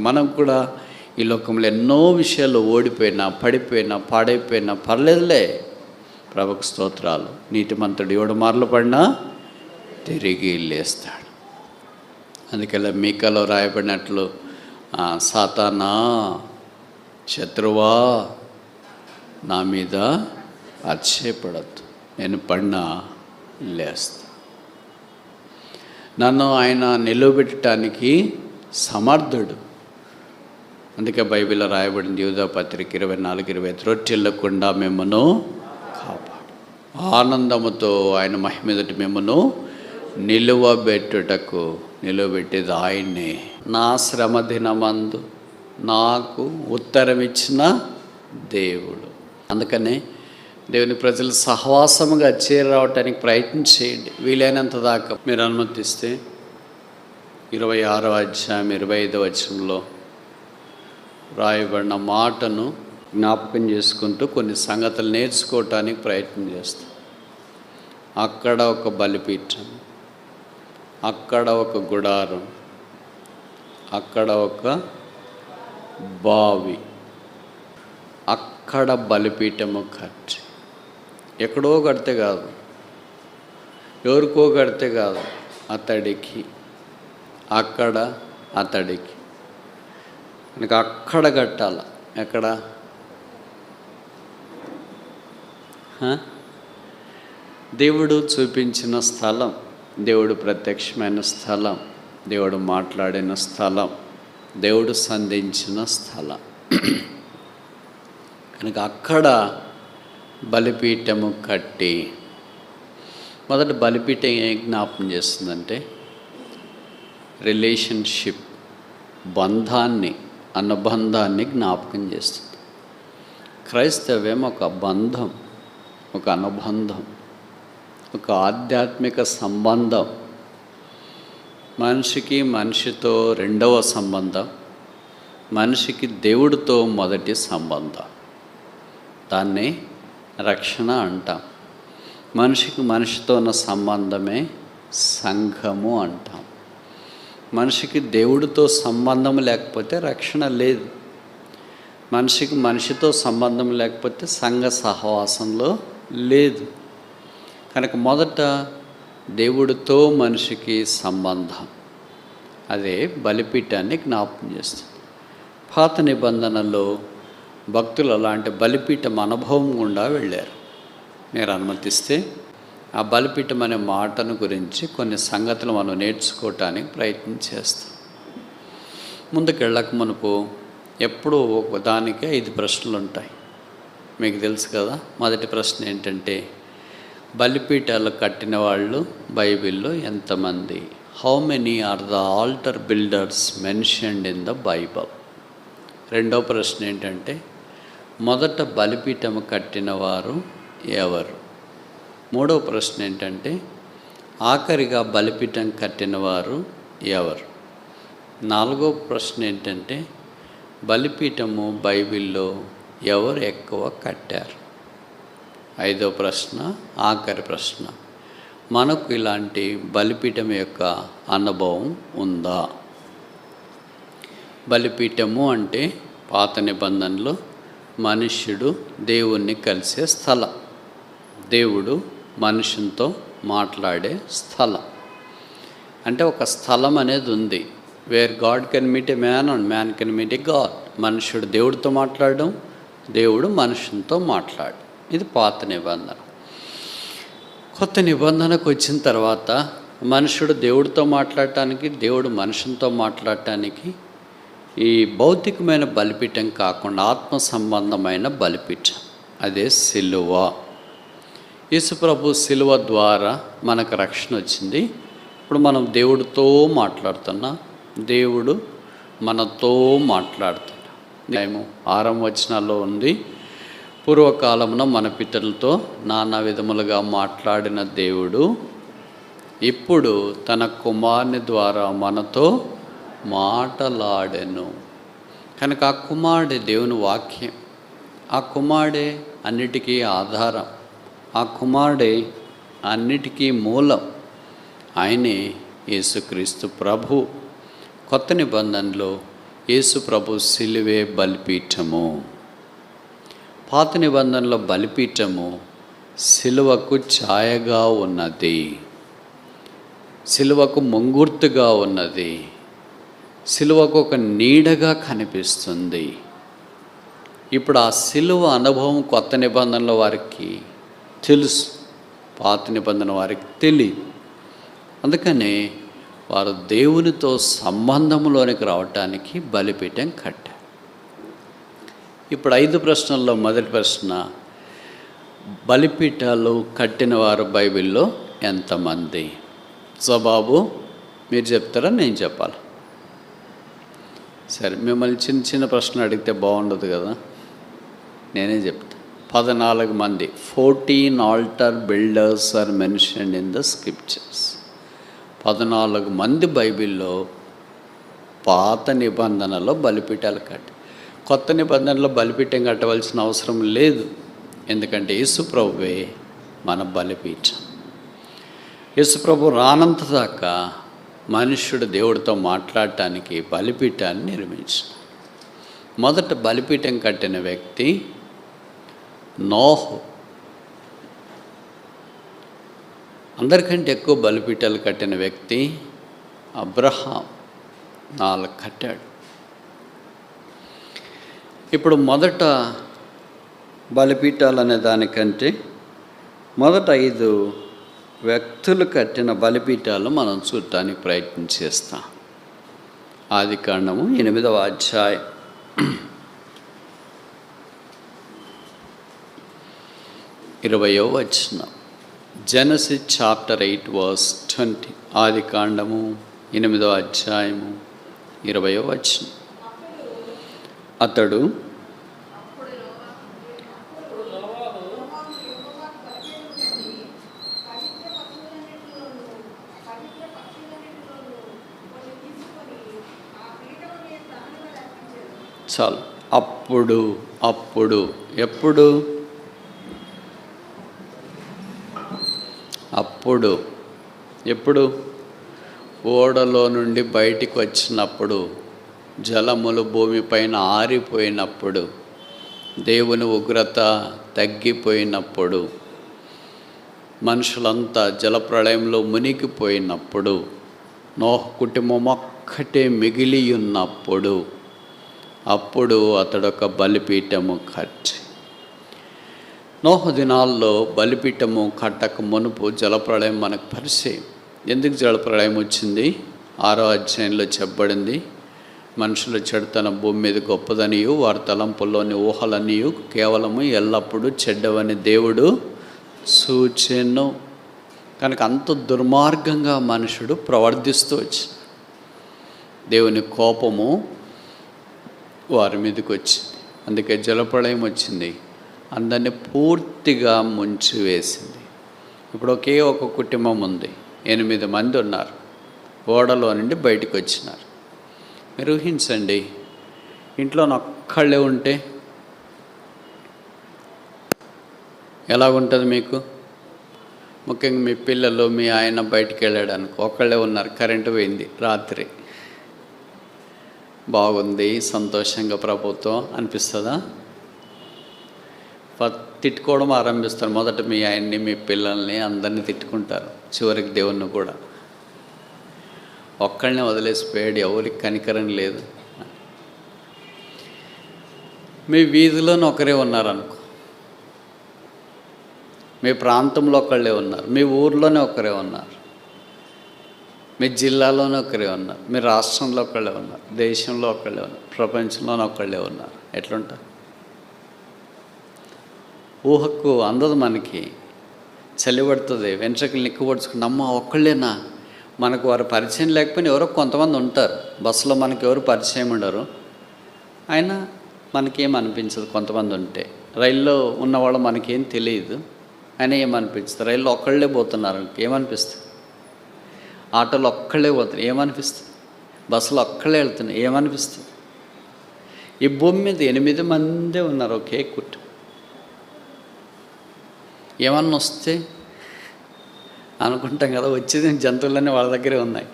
మనం కూడా ఈ లోకంలో ఎన్నో విషయాలు ఓడిపోయినా, పడిపోయినా, పాడైపోయినా పర్లేదులే, ప్రభుకు స్తోత్రాలు. నీతిమంతుడు 7 మార్లు పడినా తిరిగి లేస్తాడు. అందుకలా మీకాలో రాయబడినట్లు, సాతానా, శత్రువా, నా మీద అతిశయపడద్దు, నేను పడినా లేస్తా. నన్ను ఆయన నిలవబెట్టడానికి సమర్థుడు. అందుకే బైబిల్లో రాయబడింది, యూదాపత్రిక 24:20, రొట్టెల్లకుండా మిమ్మను కాపాడు, ఆనందముతో ఆయన మహిమ ఎదుట మిమ్మను నిలువబెట్టేది ఆయన్నే. నా శ్రమ దినమందు నాకు ఉత్తరం ఇచ్చిన దేవుడు. అందుకనే దేవుని ప్రజలు సహవాసముగా చేరవటానికి ప్రయత్నం చేయండి. వీలైనంత దాకా మీరు అనుమతిస్తే 26వ అధ్యాయం 25వ వచనంలో రాయబడిన మాటను జ్ఞాపకం చేసుకుంటూ కొన్ని సంగతులు నేర్చుకోవటానికి ప్రయత్నం చేస్తాం. అక్కడ ఒక బలిపీఠం, అక్కడ ఒక గుడారం, అక్కడ ఒక బావి, అక్కడ బలిపీఠము కట్టి, ఎక్కడో కడితే కాదు, ఎవరికో కడితే కాదు, అతడికి, అక్కడ అతడికి, మనకు అక్కడ కట్టాల. ఎక్కడ? దేవుడు చూపించిన స్థలం, దేవుడు ప్రత్యక్షమైన స్థలం, దేవుడు మాట్లాడిన స్థలం, దేవుడు సంధించిన స్థలం. కనుక అక్కడ బలిపీఠము కట్టి, మొదట బలిపీఠం ఏం జ్ఞాపకం చేస్తుందంటే రిలేషన్షిప్, బంధాన్ని, అనుబంధాన్ని జ్ఞాపకం చేస్తుంది. క్రైస్తవ్యం ఒక బంధం, ఒక అనుబంధం, ఒక ఆధ్యాత్మిక సంబంధం. మనిషికి మనిషితో రెండవ సంబంధం, మనిషికి దేవుడితో మొదటి సంబంధం. దాన్ని రక్షణ అంటాం. మనిషికి మనిషితో ఉన్న సంబంధమే సంఘము అంటాం. మనిషికి దేవుడితో సంబంధం లేకపోతే రక్షణ లేదు. మనిషికి మనిషితో సంబంధం లేకపోతే సంఘ సహవాసంలో లేదు. కనుక మొదట దేవుడితో మనిషికి సంబంధం, అదే బలిపీఠాన్ని జ్ఞాపకం చేస్తుంది. పాత నిబంధనలో భక్తులు అలాంటి బలిపీఠం అనుభవం గుండా వెళ్ళారు. మీరు అనుమతిస్తే ఆ బలిపీఠం అనే మాటను గురించి కొన్ని సంగతులు మనం నేర్చుకోవటానికి ప్రయత్నం చేస్తాం. ముందుకెళ్ళక మునుపు ఎప్పుడూ ఒకదానికి 5 ప్రశ్నలు ఉంటాయి. మీకు తెలుసు కదా. మొదటి ప్రశ్న ఏంటంటే, బలిపీఠాలు కట్టిన వాళ్ళు బైబిల్లో ఎంతమంది? How many are the altar builders mentioned in the Bible? రెండో ప్రశ్న ఏంటంటే, మొదట బలిపీఠము కట్టిన వారు ఎవరు? మూడో ప్రశ్న ఏంటంటే, ఆఖరిగా బలిపీఠం కట్టిన వారు ఎవరు? నాలుగో ప్రశ్న ఏంటంటే, బలిపీఠము బైబిల్లో ఎవరు ఎక్కువ కట్టారు? ఐదో ప్రశ్న, ఆఖరి ప్రశ్న, మనకు ఇలాంటి బలిపీఠం యొక్క అనుభవం ఉందా? బలిపీఠము అంటే పాత నిబంధనలో మనుష్యుడు దేవుణ్ణి కలిసే స్థలం, దేవుడు మనుషునితో మాట్లాడే స్థలం. అంటే ఒక స్థలం అనేది ఉంది, where God can meet A man and man can meet A God. మనుషుడు దేవుడితో మాట్లాడడం, దేవుడు మనుషునితో మాట్లాడడం. ఇది పాత నిబంధన. కొత్త నిబంధనకు వచ్చిన తర్వాత మనుషుడు దేవుడితో మాట్లాడటానికి, దేవుడు మనుషునితో మాట్లాడటానికి ఈ భౌతికమైన బలిపీఠం కాకుండా ఆత్మ సంబంధమైన బలిపీఠం, అదే సిలువ. యేసుప్రభు సిలువ ద్వారా మనకు రక్షణ వచ్చింది. ఇప్పుడు మనం దేవుడితో మాట్లాడుతున్నాం, దేవుడు మనతో మాట్లాడుతున్నాం. 6వ వచనాల్లో ఉంది, పూర్వకాలమున మన పితరులతో నానా విధములుగా మాట్లాడిన దేవుడు ఇప్పుడు తన కుమారుని ద్వారా మనతో మాటలాడెను. కనుక ఆ కుమారుడే దేవుని వాక్యం, ఆ కుమారుడే అన్నిటికీ ఆధారం, ఆ కుమారుడే అన్నిటికీ మూలం. ఆయనే యేసుక్రీస్తు ప్రభు. కొత్త నిబంధనలో యేసు ప్రభు సిలువే బలిపీఠము. పాత నిబంధనలో బలిపీఠము సిలువకు ఛాయగా ఉన్నది, సిలువకు ముంగుర్తుగా ఉన్నది, సిలువకు ఒక నీడగా కనిపిస్తుంది. ఇప్పుడు ఆ సిలువ అనుభవం కొత్త నిబంధనల వారికి తెలుసు, పాత నిబంధన వారికి తెలియదు. అందుకనే వారు దేవునితో సంబంధంలోనికి రావటానికి బలిపీఠం కట్టారు. ఇప్పుడు 5 ప్రశ్నల్లో మొదటి ప్రశ్న, బలిపీఠాలు కట్టిన వారు బైబిల్లో ఎంతమంది? జవాబు మీరు చెప్తారా నేను చెప్పాలి? సరే, మిమ్మల్ని చిన్న చిన్న ప్రశ్నలు అడిగితే బాగుండదు కదా, నేనే చెప్తా. 14 మంది. 14 altar builders are mentioned in the scriptures. 14 మంది బైబిల్లో పాత నిబంధనలో బలిపీఠాలు కట్టి, కొత్త నిబంధనలో బలిపీఠం కట్టవలసిన అవసరం లేదు. ఎందుకంటే యేసుప్రభువే మన బలిపీఠం. యేసుప్రభు రానంత దాకా మనుష్యుడు దేవుడితో మాట్లాడటానికి బలిపీఠాన్ని నిర్మించాడు. మొదట బలిపీఠం కట్టిన వ్యక్తి నోహు. అందరికంటే ఎక్కువ బలిపీఠాలు కట్టిన వ్యక్తి అబ్రహాం, 4 కట్టాడు. ఇప్పుడు మొదట బలిపీఠాలు అనే దానికంటే మొదట 5 వ్యక్తులు కట్టిన బలిపీఠాలు మనం చూడటానికి ప్రయత్నం చేస్తాం. ఆదికాండము 8వ అధ్యాయం 20వ వచనం. Genesis chapter 8 verse 20. ఆదికాండము 8వ అధ్యాయము 20వ వచనం. అతడు చాలు. అప్పుడు ఎప్పుడు ఓడలో నుండి బయటికి వచ్చినప్పుడు, జలములు భూమిపైన ఆరిపోయినప్పుడు, దేవుని ఉగ్రత తగ్గిపోయినప్పుడు, మనుషులంతా జలప్రళయంలో మునిగిపోయినప్పుడు, నోహు కుటుంబం ఒక్కటే మిగిలి ఉన్నప్పుడు, అప్పుడు అతడొక బలిపీఠము కట్టి. నోహు దినాల్లో బలిపీఠము కట్టక మునుపు జలప్రళయం మనకు పరిచయం. ఎందుకు జలప్రళయం వచ్చింది? 6వ అధ్యాయంలో చెప్పబడింది. మనుషుల చెడుతనం భూమి మీద గొప్పదనియు, వారి తలంపుల్లోని ఊహలనియు కేవలము ఎల్లప్పుడూ చెడ్డవని దేవుడు సూచెను. కనుక అంత దుర్మార్గంగా మనుషుడు ప్రవర్తిస్తూ వచ్చి దేవుని కోపము వారి మీదకి వచ్చింది. అందుకే జలప్రళయం వచ్చింది, అందరినీ పూర్తిగా ముంచివేసింది. ఇప్పుడు ఒకే ఒక కుటుంబం ఉంది, 8 మంది ఉన్నారు, ఓడలో నుండి బయటకు వచ్చినారు. మీరు ఊహించండి, ఇంట్లో ఒక్కళ్ళే ఉంటే ఎలాగుంటుంది మీకు? ముఖ్యంగా మీ పిల్లలు, మీ ఆయన బయటికి వెళ్ళడానికి ఒక్కళ్ళే ఉన్నారు, కరెంటు పోయింది రాత్రి. బాగుంది, సంతోషంగా ప్రభుత్వం అనిపిస్తుందా? తిట్టుకోవడం ఆరంభిస్తారు. మొదట మీ ఆయన్ని, మీ పిల్లల్ని, అందరినీ తిట్టుకుంటారు, చివరికి దేవుణ్ణి కూడా. ఒక్కళ్ళని వదిలేసిపోయాడు, ఎవరికి కనికరం లేదు. మీ వీధిలోనే ఒకరే ఉన్నారనుకో, మీ ప్రాంతంలో ఒకళ్ళే ఉన్నారు, మీ ఊర్లోనే ఒకరే ఉన్నారు, మీ జిల్లాలోనే ఒకరే ఉన్నారు, మీ రాష్ట్రంలో ఒకళ్ళే ఉన్నారు, దేశంలో ఒకళ్ళే ఉన్నారు, ప్రపంచంలోనే ఒకళ్ళే ఉన్నారు. ఎట్లుంటారు? ఊహకు అందదు మనకి. చలిపడుతుంది, వెంట్రుకలు నిక్కుపడుచుకుని, అమ్మ ఒక్కళ్ళేనా? మనకు వారు పరిచయం లేకపోయినా ఎవరో కొంతమంది ఉంటారు. బస్సులో మనకి ఎవరు పరిచయం ఉండరు, అయినా మనకేం అనిపించదు. కొంతమంది ఉంటే, రైల్లో ఉన్నవాళ్ళు మనకేం తెలియదు, అయినా ఏమనిపిస్తుంది? రైల్లో ఒక్కళ్ళే పోతున్నారు, ఏమనిపిస్తుంది? ఆటోలో ఒక్కళ్ళే పోతున్నారు, ఏమనిపిస్తుంది? బస్సులో ఒక్కళ్ళే వెళ్తున్నారు, ఏమనిపిస్తుంది? ఈ భూమి మీద 8 మందే ఉన్నారు, ఒకే కుటుంబం. ఏమన్నా వస్తే అనుకుంటాం కదా, వచ్చేది జంతువులన్నీ వాళ్ళ దగ్గరే ఉన్నాయి.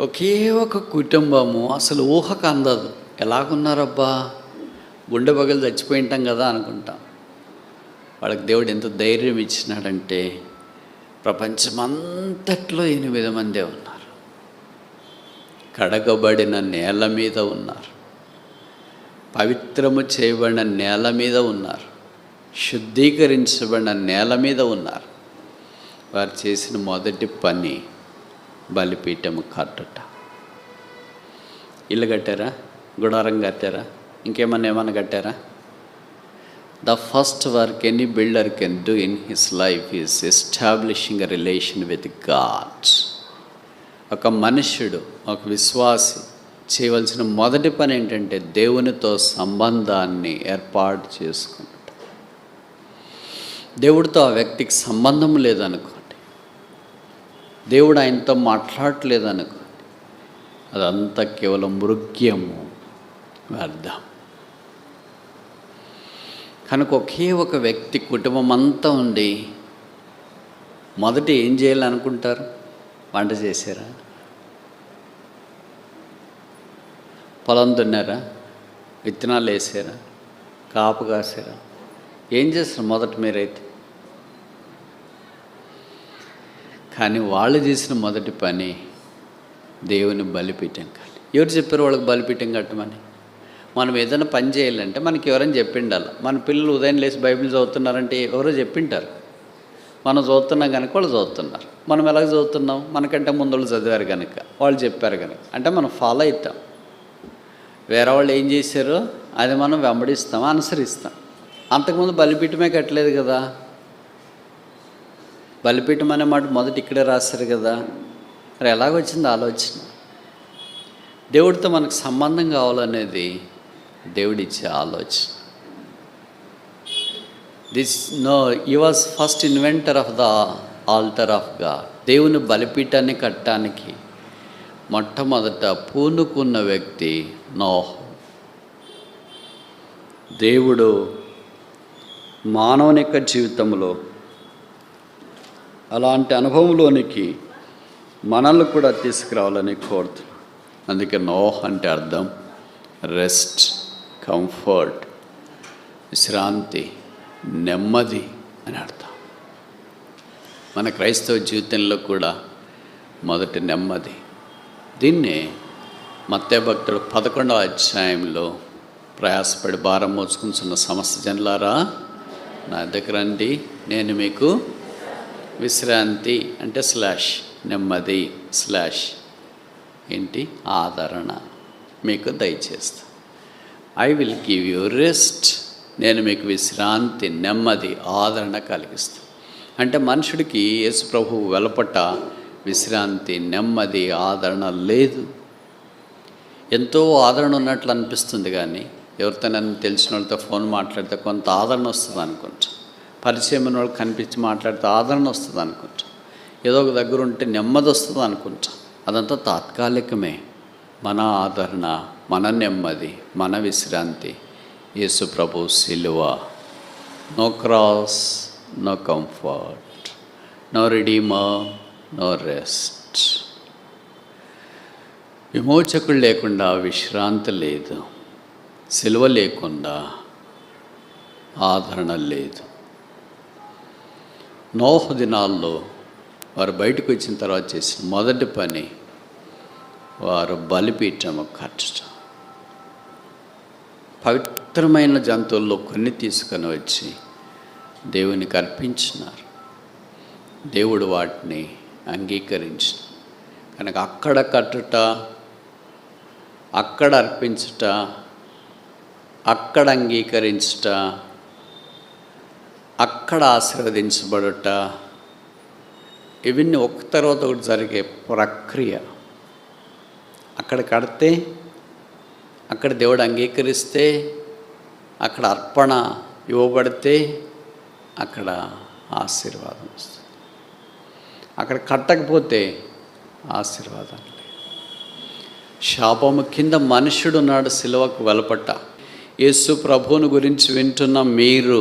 ఒకే ఒక కుటుంబము అసలు ఊహకు అందదు. ఎలాగున్నారబ్బా, గుండె పగలు చచ్చిపోయి ఉంటాం కదా అనుకుంటాం. వాళ్ళకి దేవుడు ఎంత ధైర్యం ఇచ్చినాడంటే ప్రపంచమంతట్లో 8 మందే ఉన్నారు. కడగబడిన నేల మీద ఉన్నారు, పవిత్రము చేయబడిన నేల మీద ఉన్నారు, శుద్ధీకరించబడిన నేల మీద ఉన్నారు. వారు చేసిన మొదటి పని బలిపీఠము కట్టుట. ఇల్లు కట్టారా, గుడారం కట్టారా, ఏమన్నా కట్టారా? The first work any builder can do in his life is establishing a relation with God. ఒక మనుష్యుడు, ఒక విశ్వాసి చేయవలసిన మొదటి పని ఏంటంటే దేవునితో సంబంధాన్ని ఏర్పాటు చేసుకుంటాడు. దేవుడితో ఆ వ్యక్తికి సంబంధం లేదనుకోండి, దేవుడు ఆయనతో మాట్లాడలేదనుకోండి, అదంతా కేవలం మృగ్యము, వ్యర్థం. కనుక ఒకే ఒక వ్యక్తి కుటుంబం అంతా ఉండి మొదట ఏం చేయాలనుకుంటారు? వంట చేశారా? పొలం దున్నారా? విత్తనాలు వేసారా? కాపు కాసారా? ఏం చేస్తారు మొదట మీరైతే? కానీ వాళ్ళు చేసిన మొదటి పని దేవుని బలిపీఠం కట్టాలి. ఎవరు చెప్పారు వాళ్ళకి బలిపీఠం కట్టమని? మనం ఏదైనా పని చేయాలంటే మనకి ఎవరైనా చెప్పిండాలి. మన పిల్లలు ఉదయం లేచి బైబిల్ చదువుతున్నారంటే ఎవరో చెప్పింటారు. మనం చదువుతున్నాం కనుక వాళ్ళు చదువుతున్నారు. మనం ఎలాగ చదువుతున్నాం? మనకంటే ముందు వాళ్ళు చదివారు కనుక, వాళ్ళు చెప్పారు కనుక, అంటే మనం ఫాలో అవుతాం. వేరే వాళ్ళు ఏం చేశారో అది మనం వెంబడిస్తాం, అనుసరిస్తాం. అంతకుముందు బలిపీఠమే కట్టలేదు కదా. బలిపీఠం అనే మాట మొదటి ఇక్కడే రాశారు కదా. మరి ఎలాగొచ్చింది ఆలోచన? దేవుడితో మనకు సంబంధం కావాలనేది దేవుడిచ్చే ఆలోచన. He was first inventor of the altar of God. దేవుని బలిపీఠాన్ని కట్టడానికి మొట్టమొదట పూనుకున్న వ్యక్తి నోహు. దేవుడు మానవుని యొక్క జీవితంలో అలాంటి అనుభవంలోనికి మనల్ని కూడా తీసుకురావాలని కోరుతున్నాం. అందుకే నోహ్ అంటే అర్థం రెస్ట్, కంఫర్ట్, విశ్రాంతి, నెమ్మది అని అర్థం. మన క్రైస్తవ జీవితంలో కూడా మొదటి నెమ్మది. దీన్నే మత్తయి భక్తుడు 11వ అధ్యాయంలో ప్రయాసపడి భారం మోసుకుంటున్న సమస్త జనులారా నా దగ్గర రండి, నేను మీకు విశ్రాంతి అంటే నెమ్మది ఏంటి ఆదరణ మీకు దయచేస్తా. I will give you rest. నేను మీకు విశ్రాంతి, నెమ్మది, ఆదరణ కలిగిస్తాను. అంటే మనుషుడికి యేసు ప్రభువు వెలపట విశ్రాంతి, నెమ్మది, ఆదరణ లేదు. ఎంతో ఆదరణ ఉన్నట్లు అనిపిస్తుంది, కానీ ఎవరితో నన్ను తెలిసిన వాళ్ళతో ఫోన్ మాట్లాడితే కొంత ఆదరణ వస్తుంది అనుకుంటా. పరిచయం ఉన్న వాళ్ళు కనిపించి మాట్లాడితే ఆదరణ వస్తుంది అనుకుంటా. ఏదో ఒక దగ్గర ఉంటే నెమ్మది వస్తుంది అనుకుంటా. అదంతా తాత్కాలికమే. మన ఆదరణ, మన నెమ్మది, మన విశ్రాంతి యేసు ప్రభు సిలువ. No cross, no comfort, no redeemer, no rest. విమోచకుడు లేకుండా విశ్రాంతి లేదు, సిలువ లేకుండా ఆదరణ లేదు. నోహు దినాల్లో వారు బయటకు వచ్చిన తర్వాత చేసిన మొదటి పని వారు బలిపీఠము కట్టడం. పవిత్రమైన జంతువుల్లో కొన్ని తీసుకొని వచ్చి దేవునికి అర్పించినారు. దేవుడు వాటిని అంగీకరించిన కనుక అక్కడ కట్టుట, అక్కడ అర్పించుట, అక్కడ అంగీకరించుట, అక్కడ ఆశీర్వదించబడుట, ఇవన్నీ ఒక తర్వాత ఒకటి జరిగే ప్రక్రియ. అక్కడ కడితే, అక్కడ దేవుడు అంగీకరిస్తే, అక్కడ అర్పణ ఇవ్వబడితే అక్కడ ఆశీర్వాదం వస్తుంది. అక్కడ కట్టకపోతే ఆశీర్వాదం లేదు. శాపము కింద మనుష్యుడు నాడు సిలువకు వెలపట్ట. యేసు ప్రభువుని గురించి వింటున్న మీరు,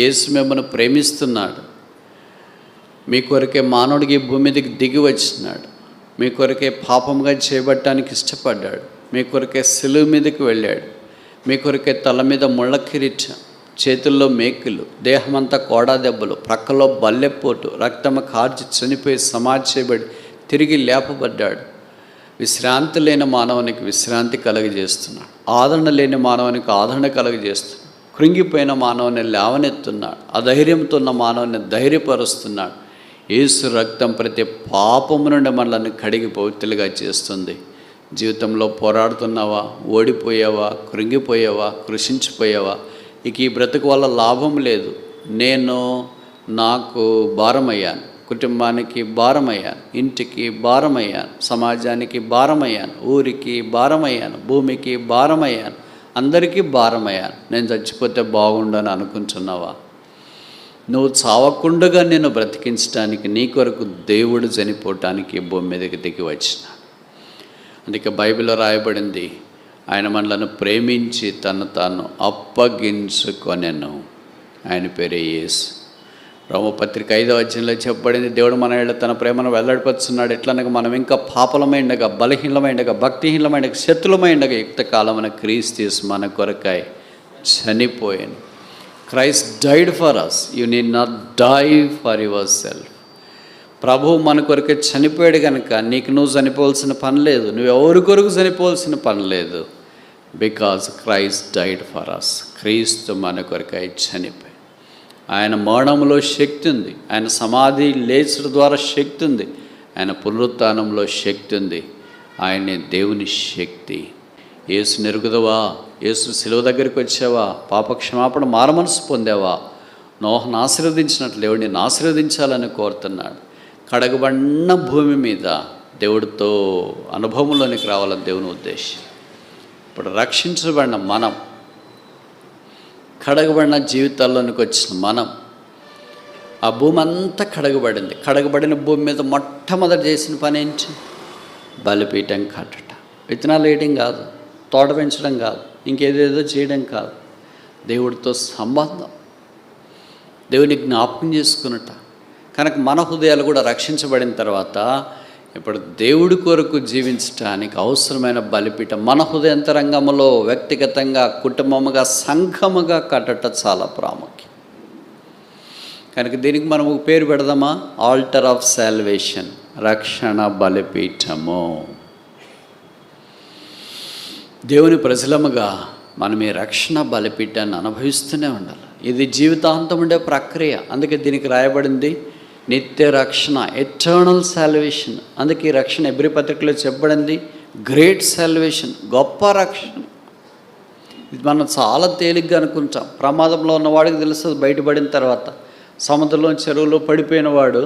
యేసు మిమ్మల్ని ప్రేమిస్తున్నాడు. మీ కొరకే మానవుడికి భూమి మీదకి దిగి వచ్చినాడు. మీ కొరకే పాపంగా చేయబట్టడానికి ఇష్టపడ్డాడు. మీ కొరకే సిలువ మీదకి వెళ్ళాడు. మీ కొరకే తల మీద ముళ్ళ కిరీటం, చేతుల్లో మేకులు, దేహమంతా కోడా దెబ్బలు, ప్రక్కలో బల్లెపోటు, రక్తము కార్చి చనిపోయి సమాధి చేయబడి తిరిగి లేపబడ్డాడు. విశ్రాంతి లేని మానవునికి విశ్రాంతి కలుగజేస్తున్నాడు. ఆదరణ లేని మానవునికి ఆదరణ కలుగజేస్తున్నాడు. కృంగిపోయిన మానవుని లేవనెత్తున్నాడు. అధైర్యంతో ఉన్న మానవుని ధైర్యపరుస్తున్నాడు. యేసు రక్తం ప్రతి పాపము నుండి మనల్ని కడిగి పవిత్రులుగా చేస్తుంది. జీవితంలో పోరాడుతున్నావా, ఓడిపోయావా, కృంగిపోయావా, కృషించిపోయావా, ఇక ఈ బ్రతుకు వల్ల లాభం లేదు, నాకు భారమయ్యాను, కుటుంబానికి భారమయ్యాను, ఇంటికి భారమయ్యాను, సమాజానికి భారమయ్యాను, ఊరికి భారమయ్యాను, భూమికి భారమయ్యాను, అందరికీ భారమయ్యాను, నేను చచ్చిపోతే బాగుండని అనుకుంటున్నావా? నువ్వు చావకుండగా నేను బ్రతికించడానికి నీ కొరకు దేవుడు చనిపోవటానికి భూమి మీదకి దిగి వచ్చిన. అందుకే బైబిల్లో రాయబడింది, ఆయన మనలను ప్రేమించి తను తాను అప్పగించుకొనెను. ఆయన పేరే యేసు. రోమపత్రిక 5వ అధ్యాయంలో చెప్పబడింది, దేవుడు మన ఏళ్ళ తన ప్రేమను వెల్లడిపరుచున్నాడు. ఎట్లనగా మనం ఇంకా పాపలమైండగా, బలహీనమైండగా, భక్తిహీనమైండగా, శత్రులమైండగా యుక్తకాలమున క్రీస్తు మన కొరకై చనిపోయాను. Christ died for us, you need not die for yourself. ప్రభువు మన కొరకే చనిపోయాడు కనుక నీకు నువ్వు చనిపోవాల్సిన పని లేదు, నువ్వెవరి కొరకు చనిపోవాల్సిన పని లేదు. Because Christ died for us. క్రీస్తు మన కొరకై చనిపోయాడు. ఆయన మరణంలో శక్తి ఉంది, ఆయన సమాధి లేచడం ద్వారా శక్తి ఉంది, ఆయన పునరుత్థానంలో శక్తి ఉంది. ఆయనే దేవుని శక్తి. యేసు నెరుగుదవా? యేసు శిలువ దగ్గరికి వచ్చావా? పాపక్షమాపణ మారమనసు పొందావా? నోహను ఆశీర్వదించినట్లు దేవుడు నిన్ను ఆశీర్వదించాలని కోరుతున్నాడు. కడగబడిన భూమి మీద దేవుడితో అనుభవంలోనికి రావాలని దేవుని ఉద్దేశం. ఇప్పుడు రక్షించబడిన మనం, కడగబడిన జీవితాల్లోనికి వచ్చిన మనం, ఆ భూమి అంతా కడగబడింది. కడగబడిన భూమి మీద మొట్టమొదటి చేసిన పని ఏంటి? బలిపీఠం కట్టడం. విత్తనాలు వేయడం కాదు, తోట పెంచడం కాదు, ఇంకేదేదో చేయడం కాదు. దేవుడితో సంబంధం, దేవుని జ్ఞాపకం చేసుకున్నట. కనుక మన హృదయాలు కూడా రక్షించబడిన తర్వాత ఇప్పుడు దేవుడి కొరకు జీవించడానికి అవసరమైన బలిపీఠం మన హృదయంతరంగంలో వ్యక్తిగతంగా, కుటుంబముగా, సంఘముగా కట్టడం చాలా ప్రాముఖ్యం. కనుక దీనికి మనం ఒక పేరు పెడదామా? ఆల్టర్ ఆఫ్ సాల్వేషన్, రక్షణ బలిపీఠము. దేవుని ప్రజలముగా మనం ఈ రక్షణ బలిపీఠాన్ని అనుభవిస్తూనే ఉండాలి. ఇది జీవితాంతం ఉండే ప్రక్రియ. అందుకే దీనికి రాయబడింది నిత్య రక్షణ, ఎటర్నల్ సాల్వేషన్. అందుకే ఈ రక్షణ ఎబ్రీ పత్రికలో చెప్పబడింది గ్రేట్ సాల్వేషన్, గొప్ప రక్షణ. ఇది మనం చాలా తేలిగ్గా అనుకుంటాం. ప్రమాదంలో ఉన్నవాడికి తెలుస్తుంది బయటపడిన తర్వాత. సముద్రంలో, చెరువులో పడిపోయిన వాడు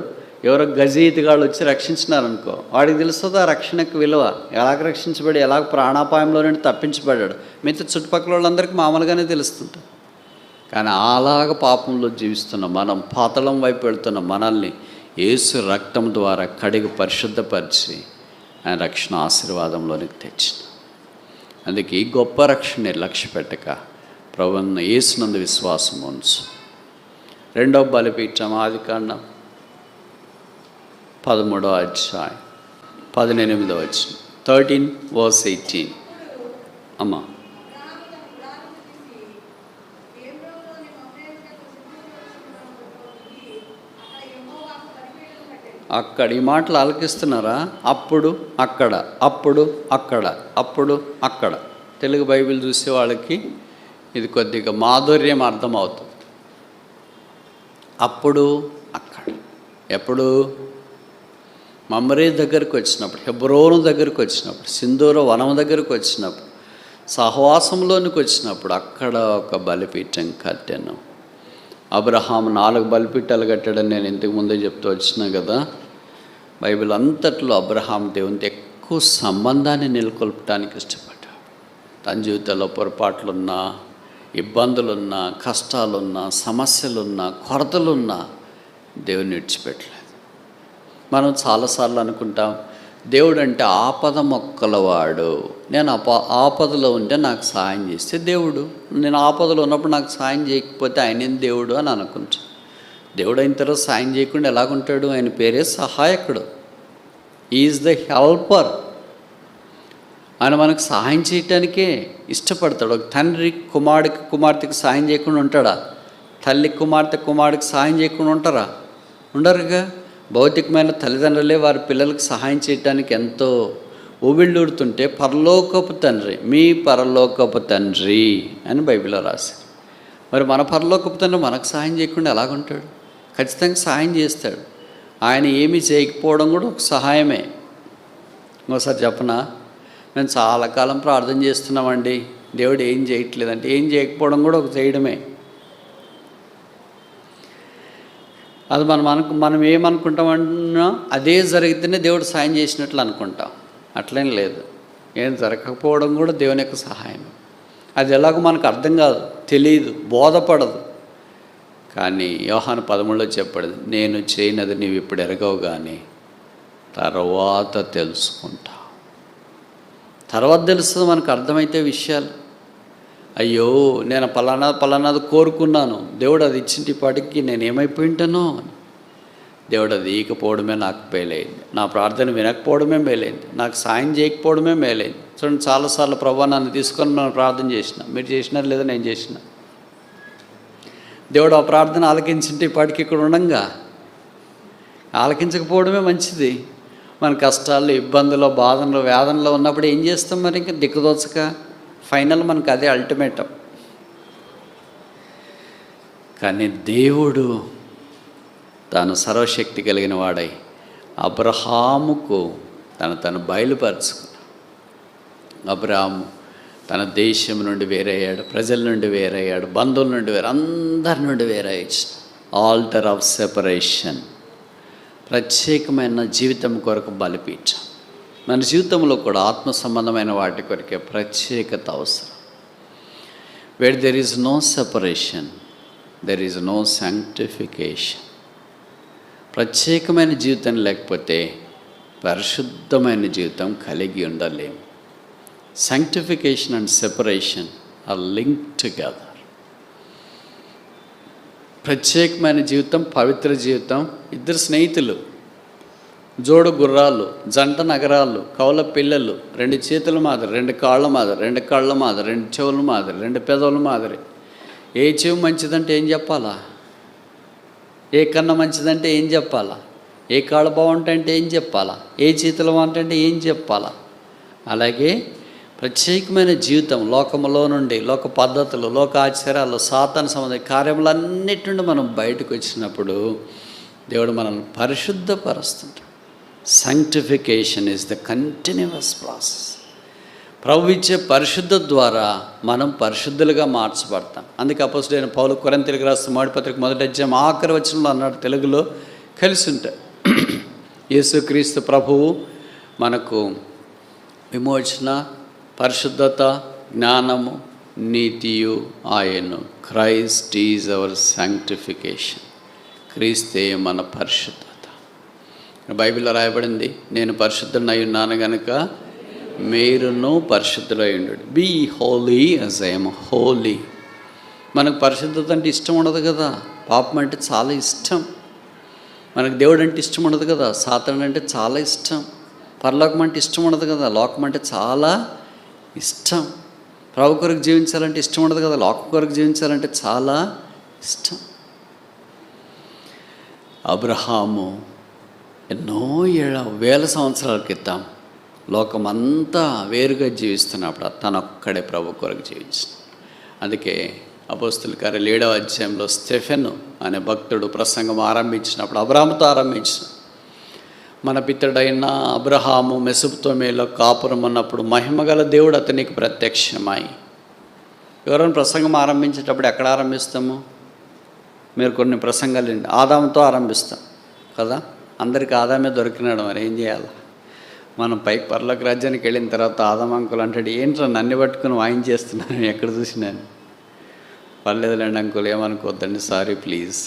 ఎవరో గజీతిగాళ్ళు వచ్చి రక్షించినారనుకో, వాడికి తెలుస్తుంది ఆ రక్షణకు విలువ, ఎలాగ రక్షించబడి, ఎలాగ ప్రాణాపాయంలో నుండి తప్పించబడ్డాడు. మిగతా చుట్టుపక్కల వాళ్ళందరికీ మామూలుగానే తెలుస్తుంది. కానీ అలాగ పాపంలో జీవిస్తున్న మనం, పాతాళం వైపు వెళ్తున్న మనల్ని యేసు రక్తం ద్వారా కడిగి పరిశుద్ధపరిచి ఆయన రక్షణ ఆశీర్వాదంలోనికి తెచ్చిన. అందుకే ఈ గొప్ప రక్షణ లక్ష్య పెట్టక ప్రభువును యేసునందు విశ్వాసం ఉంచు. రెండవ బలిపీఠం ఆదికాండం 13వ అధ్యాయం 18వ వచనం, 13:18. అమ్మా, అక్కడ ఈ మాటలు ఆలకిస్తున్నారా? అప్పుడు అక్కడ, అప్పుడు అక్కడ, అప్పుడు అక్కడ. తెలుగు బైబిల్ చూసే వాళ్ళకి ఇది కొద్దిగా మాధుర్యం అర్థమవుతుంది. అప్పుడు అక్కడ. ఎప్పుడు? మమ్రే దగ్గరికి వచ్చినప్పుడు, హెబ్రోను దగ్గరికి వచ్చినప్పుడు, సింధూర వనం దగ్గరికి వచ్చినప్పుడు, సహవాసంలోనికి వచ్చినప్పుడు అక్కడ ఒక బలిపీఠం కట్టాను. అబ్రహాం 4 బలిపీఠాలు కట్టాడని నేను ఇంతకు ముందే చెప్తూ వచ్చినా కదా. బైబిల్ అంతట్లో అబ్రహాం దేవునితో ఎక్కువ సంబంధాన్ని నెలకొల్పడానికి ఇష్టపడ్డాడు. తన జీవితంలో పొరపాట్లున్నా, ఇబ్బందులున్నా, కష్టాలున్నా, సమస్యలున్నా, కొరతలున్నా దేవుని విడిచిపెట్టలేదు. మనం చాలాసార్లు అనుకుంటాం దేవుడు అంటే ఆపద మొక్కలవాడు. నేను ఆపదలో ఉంటే నాకు సాయం చేస్తే దేవుడు, నేను ఆపదలో ఉన్నప్పుడు నాకు సాయం చేయకపోతే ఆయన దేవుడు అని అనుకుంటాను. దేవుడు అయిన తర్వాత సాయం చేయకుండా ఎలాగుంటాడు? ఆయన పేరే సహాయకుడు. Is the helper. ఆయన మనకు సహాయం చేయటానికే ఇష్టపడతాడు. ఒక తండ్రి కుమార్తెకి సహాయం చేయకుండా ఉంటాడా? తల్లి కుమారుడికి సహాయం చేయకుండా ఉంటారా? ఉండరుగా. భౌతికమైన తల్లిదండ్రులే వారి పిల్లలకు సహాయం చేయటానికి ఎంతో ఊబిళ్ళూడుతుంటే పరలోకపు తండ్రి, మీ పరలోకపు తండ్రి అని బైబిల్లో రాశారు. మరి మన పరలోకపు తండ్రి మనకు సహాయం చేయకుండా ఎలాగుంటాడు? ఖచ్చితంగా సహాయం చేస్తాడు. ఆయన ఏమీ చేయకపోవడం కూడా ఒక సహాయమే. ఒకసారి చెప్పనా, మేము చాలా కాలం ప్రార్థన చేస్తున్నామండి, దేవుడు ఏం చేయట్లేదంటే ఏం చేయకపోవడం కూడా ఒక చేయడమే. అది మనం ఏమనుకుంటామన్నా అదే జరిగితేనే దేవుడు సాయం చేసినట్లు అనుకుంటాం. అట్లేం లేదు. ఏం జరగకపోవడం కూడా దేవుని యొక్క సహాయం. అది ఎలాగో మనకు అర్థం కాదు, తెలియదు, బోధపడదు. కానీ యోహాను 13లో చెప్పాడు, నేను చేయనది నీవు ఇప్పుడు ఎరగవు కానీ తర్వాత తెలుసుకుంటా. తర్వాత తెలుస్తుంది మనకు అర్థమైతే విషయాలు. అయ్యో నేను పలానాది కోరుకున్నాను, దేవుడు అది ఇచ్చింటి పాటికి నేను ఏమైపోయి ఉంటానో. దేవుడు అది ఇకపోవడమే నాకు మేలైంది, నా ప్రార్థన వినకపోవడమే మేలైంది, నాకు సాయం చేయకపోవడమే మేలైంది. చూడండి, చాలాసార్లు ప్రభువా నన్ను తీసుకొని మనం ప్రార్థన చేసిన, మీరు చేసినారు లేదా నేను చేసిన. దేవుడు ఆ ప్రార్థన ఆలకించింటే ఇప్పటికి ఇక్కడ ఉండంగా. ఆలకించకపోవడమే మంచిది. మన కష్టాలు, ఇబ్బందులు, బాధలు, వేదనలో ఉన్నప్పుడు ఏం చేస్తాం? మరి ఇంకా దిక్కుదోచక ఫైనల్ మనకు అదే అల్టిమేటం. కానీ దేవుడు తాను సర్వశక్తి కలిగిన వాడై అబ్రహాముకు తను బయలుపరుచుకున్నాడు. అబ్రహాము తన దేశం నుండి వేరయ్యాడు, ప్రజల నుండి వేరయ్యాడు, బంధువుల నుండి అందరి నుండి వేరయ్యాడు. ఆల్టర్ ఆఫ్ సెపరేషన్, ప్రత్యేకమైన జీవితం కొరకు బలిపీఠం. మన జీవితంలో కూడా ఆత్మ సంబంధమైన వాటి కొరకే ప్రత్యేకత అవసరం. Where there is no separation, there is no sanctification. ప్రత్యేకమైన జీవితం లేకపోతే పరిశుద్ధమైన జీవితం కలిగి ఉండలేము. Sanctification and separation are linked together. ప్రత్యేకమైన జీవితం, పవిత్ర జీవితం. ఇద్దరు స్నేహితులు, జోడు గుర్రాలు, జంట నగరాలు, కౌల పిల్లలు, 2 చేతుల మాదిరి, 2 కాళ్ళ మాదిరి, 2 కళ్ళ మాదిరి, 2 చెవుల మాదిరి, 2 పెదవుల మాదిరి. ఏ చెవు మంచిదంటే ఏం చెప్పాలా? ఏ కన్ను మంచిదంటే ఏం చెప్పాలా? ఏ కాళ్ళు బాగుంటాయంటే ఏం చెప్పాలా? ఏ చేతులు బాగుంటాయంటే ఏం చెప్పాలా? అలాగే ప్రత్యేకమైన జీవితం, లోకములో నుండి, లోక పద్ధతులు, లోక ఆచారాలు, సాతాను సంబంధ కార్యములన్నిటి నుండి మనం బయటకు వచ్చినప్పుడు దేవుడు మనల్ని పరిశుద్ధపరుస్తుంటాడు. Sanctification is the continuous process. ప్రభు ఇచ్చే పరిశుద్ధ ద్వారా మనం పరిశుద్ధులుగా మార్చబడతాం. అందుకే అపోస్తలుడైన పౌలు కొరింథీయులకు రాసిన మొదటి పత్రిక 1వ అధ్యాయం ఆఖరి వచనంలో అన్నాడు, తెలుగులో కలిసి ఉంటాయి, యేసుక్రీస్తు ప్రభువు మనకు విమోచన, పరిశుద్ధత, జ్ఞానము, నీతియు ఆయను. Christ is our sanctification. క్రీస్తే మన పరిశుద్ధత. బైబిల్లో రాయబడింది, నేను పరిశుద్ధుడనై ఉన్నాను గనుక మీరును పరిశుద్ధులై ఉండండి. Be holy as I am holy. మనకు పరిశుద్ధత అంటే ఇష్టం ఉండదు కదా. పాపం అంటే చాలా ఇష్టం. మనకు దేవుడు అంటే ఇష్టం ఉండదు కదా. సాతాను అంటే చాలా ఇష్టం. పరలోకం అంటే ఇష్టం ఉండదు కదా. లోకం అంటే చాలా ఇష్టం. ప్రభు కొరకు జీవించాలంటే ఇష్టం ఉండదు కదా. లోకం కొరకు జీవించాలంటే చాలా ఇష్టం. అబ్రహాము ఎన్నో వేల సంవత్సరాల క్రితం లోకమంతా వేరుగా జీవిస్తున్నప్పుడు తనొక్కడే ప్రభు కొరకు జీవించాడు. అందుకే అపోస్తలుల కార్యాలు 7వ అధ్యాయంలో స్టెఫెను అనే భక్తుడు ప్రసంగం ఆరంభించినప్పుడు అబ్రహాముతో ఆరంభించిన, మన పితడైన అబ్రహాము మెసొపొతామియాలో కాపురం ఉన్నప్పుడు మహిమగల దేవుడు అతనికి ప్రత్యక్షమై. ఎవరైనా ప్రసంగం ఆరంభించేటప్పుడు ఎక్కడ ఆరంభిస్తాము? మీరు కొన్ని ప్రసంగాలు ఆదాముతో ఆరంభిస్తాం కదా. అందరికీ ఆదామే దొరికినాడు, మరి ఏం చేయాలి? మనం పైకి పరలోక రాజ్యానికి వెళ్ళిన తర్వాత ఆదాం అంకుల్ అంటాడు, ఏంట్రా నన్ను పట్టుకుని వాయించేస్తున్నాను, ఎక్కడ చూసినాను. పర్లేదులేండి అంకుల్, ఏమనుకోవద్దండి, సారీ ప్లీజ్.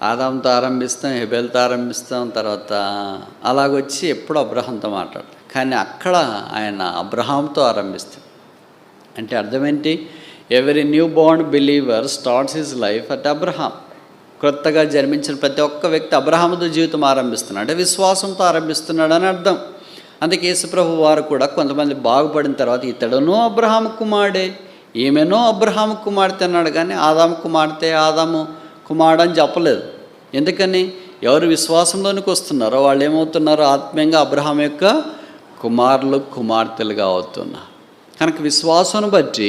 ఆదాంతో ఆరంభిస్తాం, హెబెల్తో ఆరంభిస్తాం, తర్వాత అలాగొచ్చి ఎప్పుడు అబ్రహాంతో మాట్లాడతాం. కానీ అక్కడ ఆయన అబ్రహాంతో ఆరంభిస్తాం. అంటే అర్థమేంటి? Every new born believer starts his life at Abraham. క్రొత్తగా జన్మించిన ప్రతి ఒక్క వ్యక్తి అబ్రహాముతో జీవితం ఆరంభిస్తున్నాడు, అంటే విశ్వాసంతో ఆరంభిస్తున్నాడు అని అర్థం. అందుకే యేసుప్రభు వారు కూడా కొంతమంది బాగుపడిన తర్వాత ఇతడునో అబ్రహాము కుమారుడే, ఈమెనో అబ్రహాము కుమార్తె అన్నాడు, కానీ ఆదాము కుమార్తె, ఆదాము కుమారుడు అని చెప్పలేదు. ఎందుకని? ఎవరు విశ్వాసంలోనికి వస్తున్నారో వాళ్ళు ఏమవుతున్నారో ఆత్మీయంగా అబ్రహాం యొక్క కుమారులు కుమార్తెలుగా అవుతున్నారు. కనుక విశ్వాసాన్ని బట్టి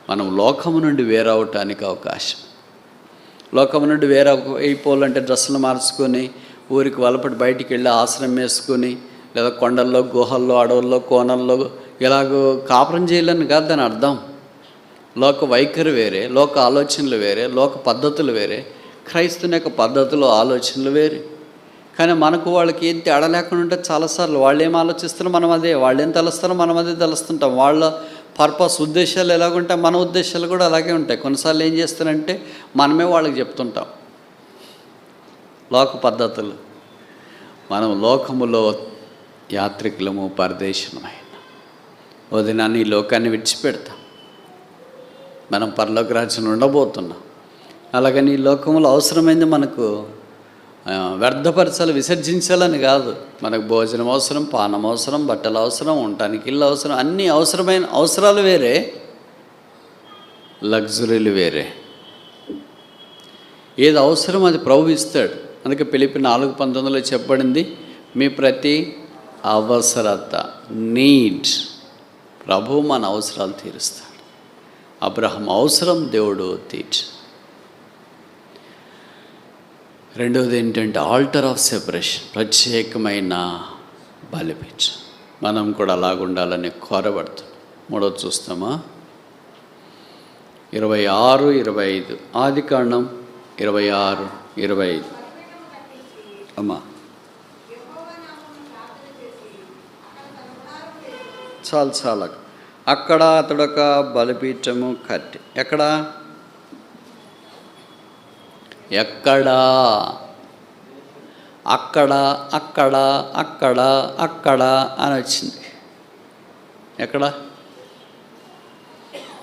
మనం లోకము నుండి వేరవటానికి అవకాశం. లోకము నుండి వేరే అయిపోవాలంటే డ్రెస్సులు మార్చుకొని ఊరికి వలపటి బయటికి వెళ్ళి ఆశ్రమం వేసుకొని, లేదా కొండల్లో, గుహల్లో, అడవుల్లో, కోనల్లో ఇలాగో కాపురం చేయాలని కాదు దాని అర్థం. లోక వైఖరి వేరే, లోక ఆలోచనలు వేరే, లోక పద్ధతులు వేరే, క్రైస్తవుని యొక్క పద్ధతులు ఆలోచనలు వేరే. కానీ మనకు వాళ్ళకి ఏం తేడా లేకుండా ఉంటే చాలాసార్లు వాళ్ళు ఏం ఆలోచిస్తారో మనం అదే, వాళ్ళు ఏం తెలుస్తారో మనం అదే తెలుస్తుంటాం. వాళ్ళ పర్పస్, ఉద్దేశాలు ఎలాగుంటాయి, మన ఉద్దేశాలు కూడా అలాగే ఉంటాయి. కొన్నిసార్లు ఏం చేస్తారంటే మనమే వాళ్ళకి చెప్తుంటాం లోక పద్ధతులు. మనం లోకములో యాత్రికులము, పరదేశమైన వదినాన్ని ఈ లోకాన్ని విడిచిపెడతాం. మనం పరలోక రాజ్యంలో ఉండబోతున్నాం. అలాగని ఈ లోకంలో అవసరమైంది మనకు వ్యర్థపరచాలి, విసర్జించాలని కాదు. మనకు భోజనం అవసరం, పానం అవసరం, బట్టలు అవసరం, ఉండటానికి ఇల్లు అవసరం, అన్నీ అవసరమైన అవసరాలు వేరే, లగ్జరీలు వేరే. ఏది అవసరం అది ప్రభు ఇస్తాడు. అందుకే ఫిలిప్పీ 4:19 చెప్పబడింది, మీ ప్రతి అవసరత, నీడ్, ప్రభు మన అవసరాలు తీరుస్తాడు. అబ్రహాం అవసరం దేవుడు తీర్చు. రెండవది ఏంటంటే ఆల్టర్ ఆఫ్ సెపరేషన్, ప్రత్యేకమైన బలిపీఠం. మనం కూడా అలాగుండాలని కోరబడుతున్నాం. మూడవది చూస్తామా, 26-25, ఆదికాండం 26-25. అమ్మా చాలా అక్కడ అతడొక బలిపీఠము కట్టి, ఎక్కడా అక్కడ అక్కడ అక్కడ అక్కడ అక్కడ అని వచ్చింది. ఎక్కడ?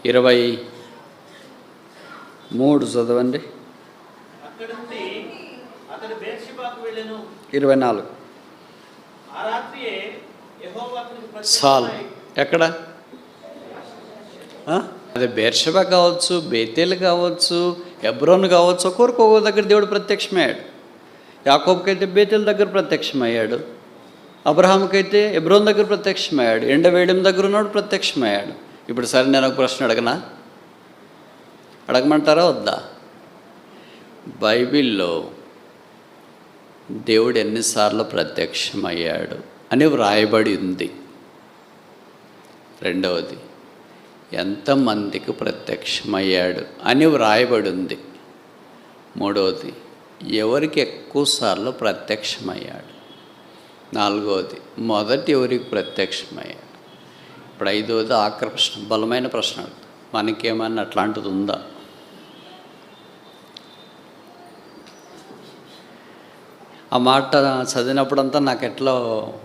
23 చదవండి. 24 చాలు. ఎక్కడ? అదే బేర్షెబా కావచ్చు, బేతేలు కావచ్చు, హెబ్రోన్ కావచ్చు, ఒక్కొక్క దగ్గర దేవుడు ప్రత్యక్షమయ్యాడు. యాకోబుకైతే బేతేలు దగ్గర ప్రత్యక్షమయ్యాడు, అబ్రహాంకైతే హెబ్రోన్ దగ్గర ప్రత్యక్షమయ్యాడు, ఎండవేయడం దగ్గర ఉన్నాడు ప్రత్యక్షమయ్యాడు. ఇప్పుడు సరే నేను ఒక ప్రశ్న అడగమంటారా వద్దా? బైబిల్లో దేవుడు ఎన్నిసార్లు ప్రత్యక్షమయ్యాడు అని వ్రాయబడి ఉంది. రెండవది, ఎంతమందికి ప్రత్యక్షమయ్యాడు అని వ్రాయబడి ఉంది. మూడవది, ఎవరికి ఎక్కువసార్లు ప్రత్యక్షమయ్యాడు. నాలుగవది, మొదటి ఎవరికి ప్రత్యక్షమయ్యాడు. ఇప్పుడు ఐదవది ఆఖరి ప్రశ్న, బలమైన ప్రశ్న. మనకేమన్నా అట్లాంటిది ఉందా? ఆ మాట చదివినప్పుడంతా నాకు ఎట్లా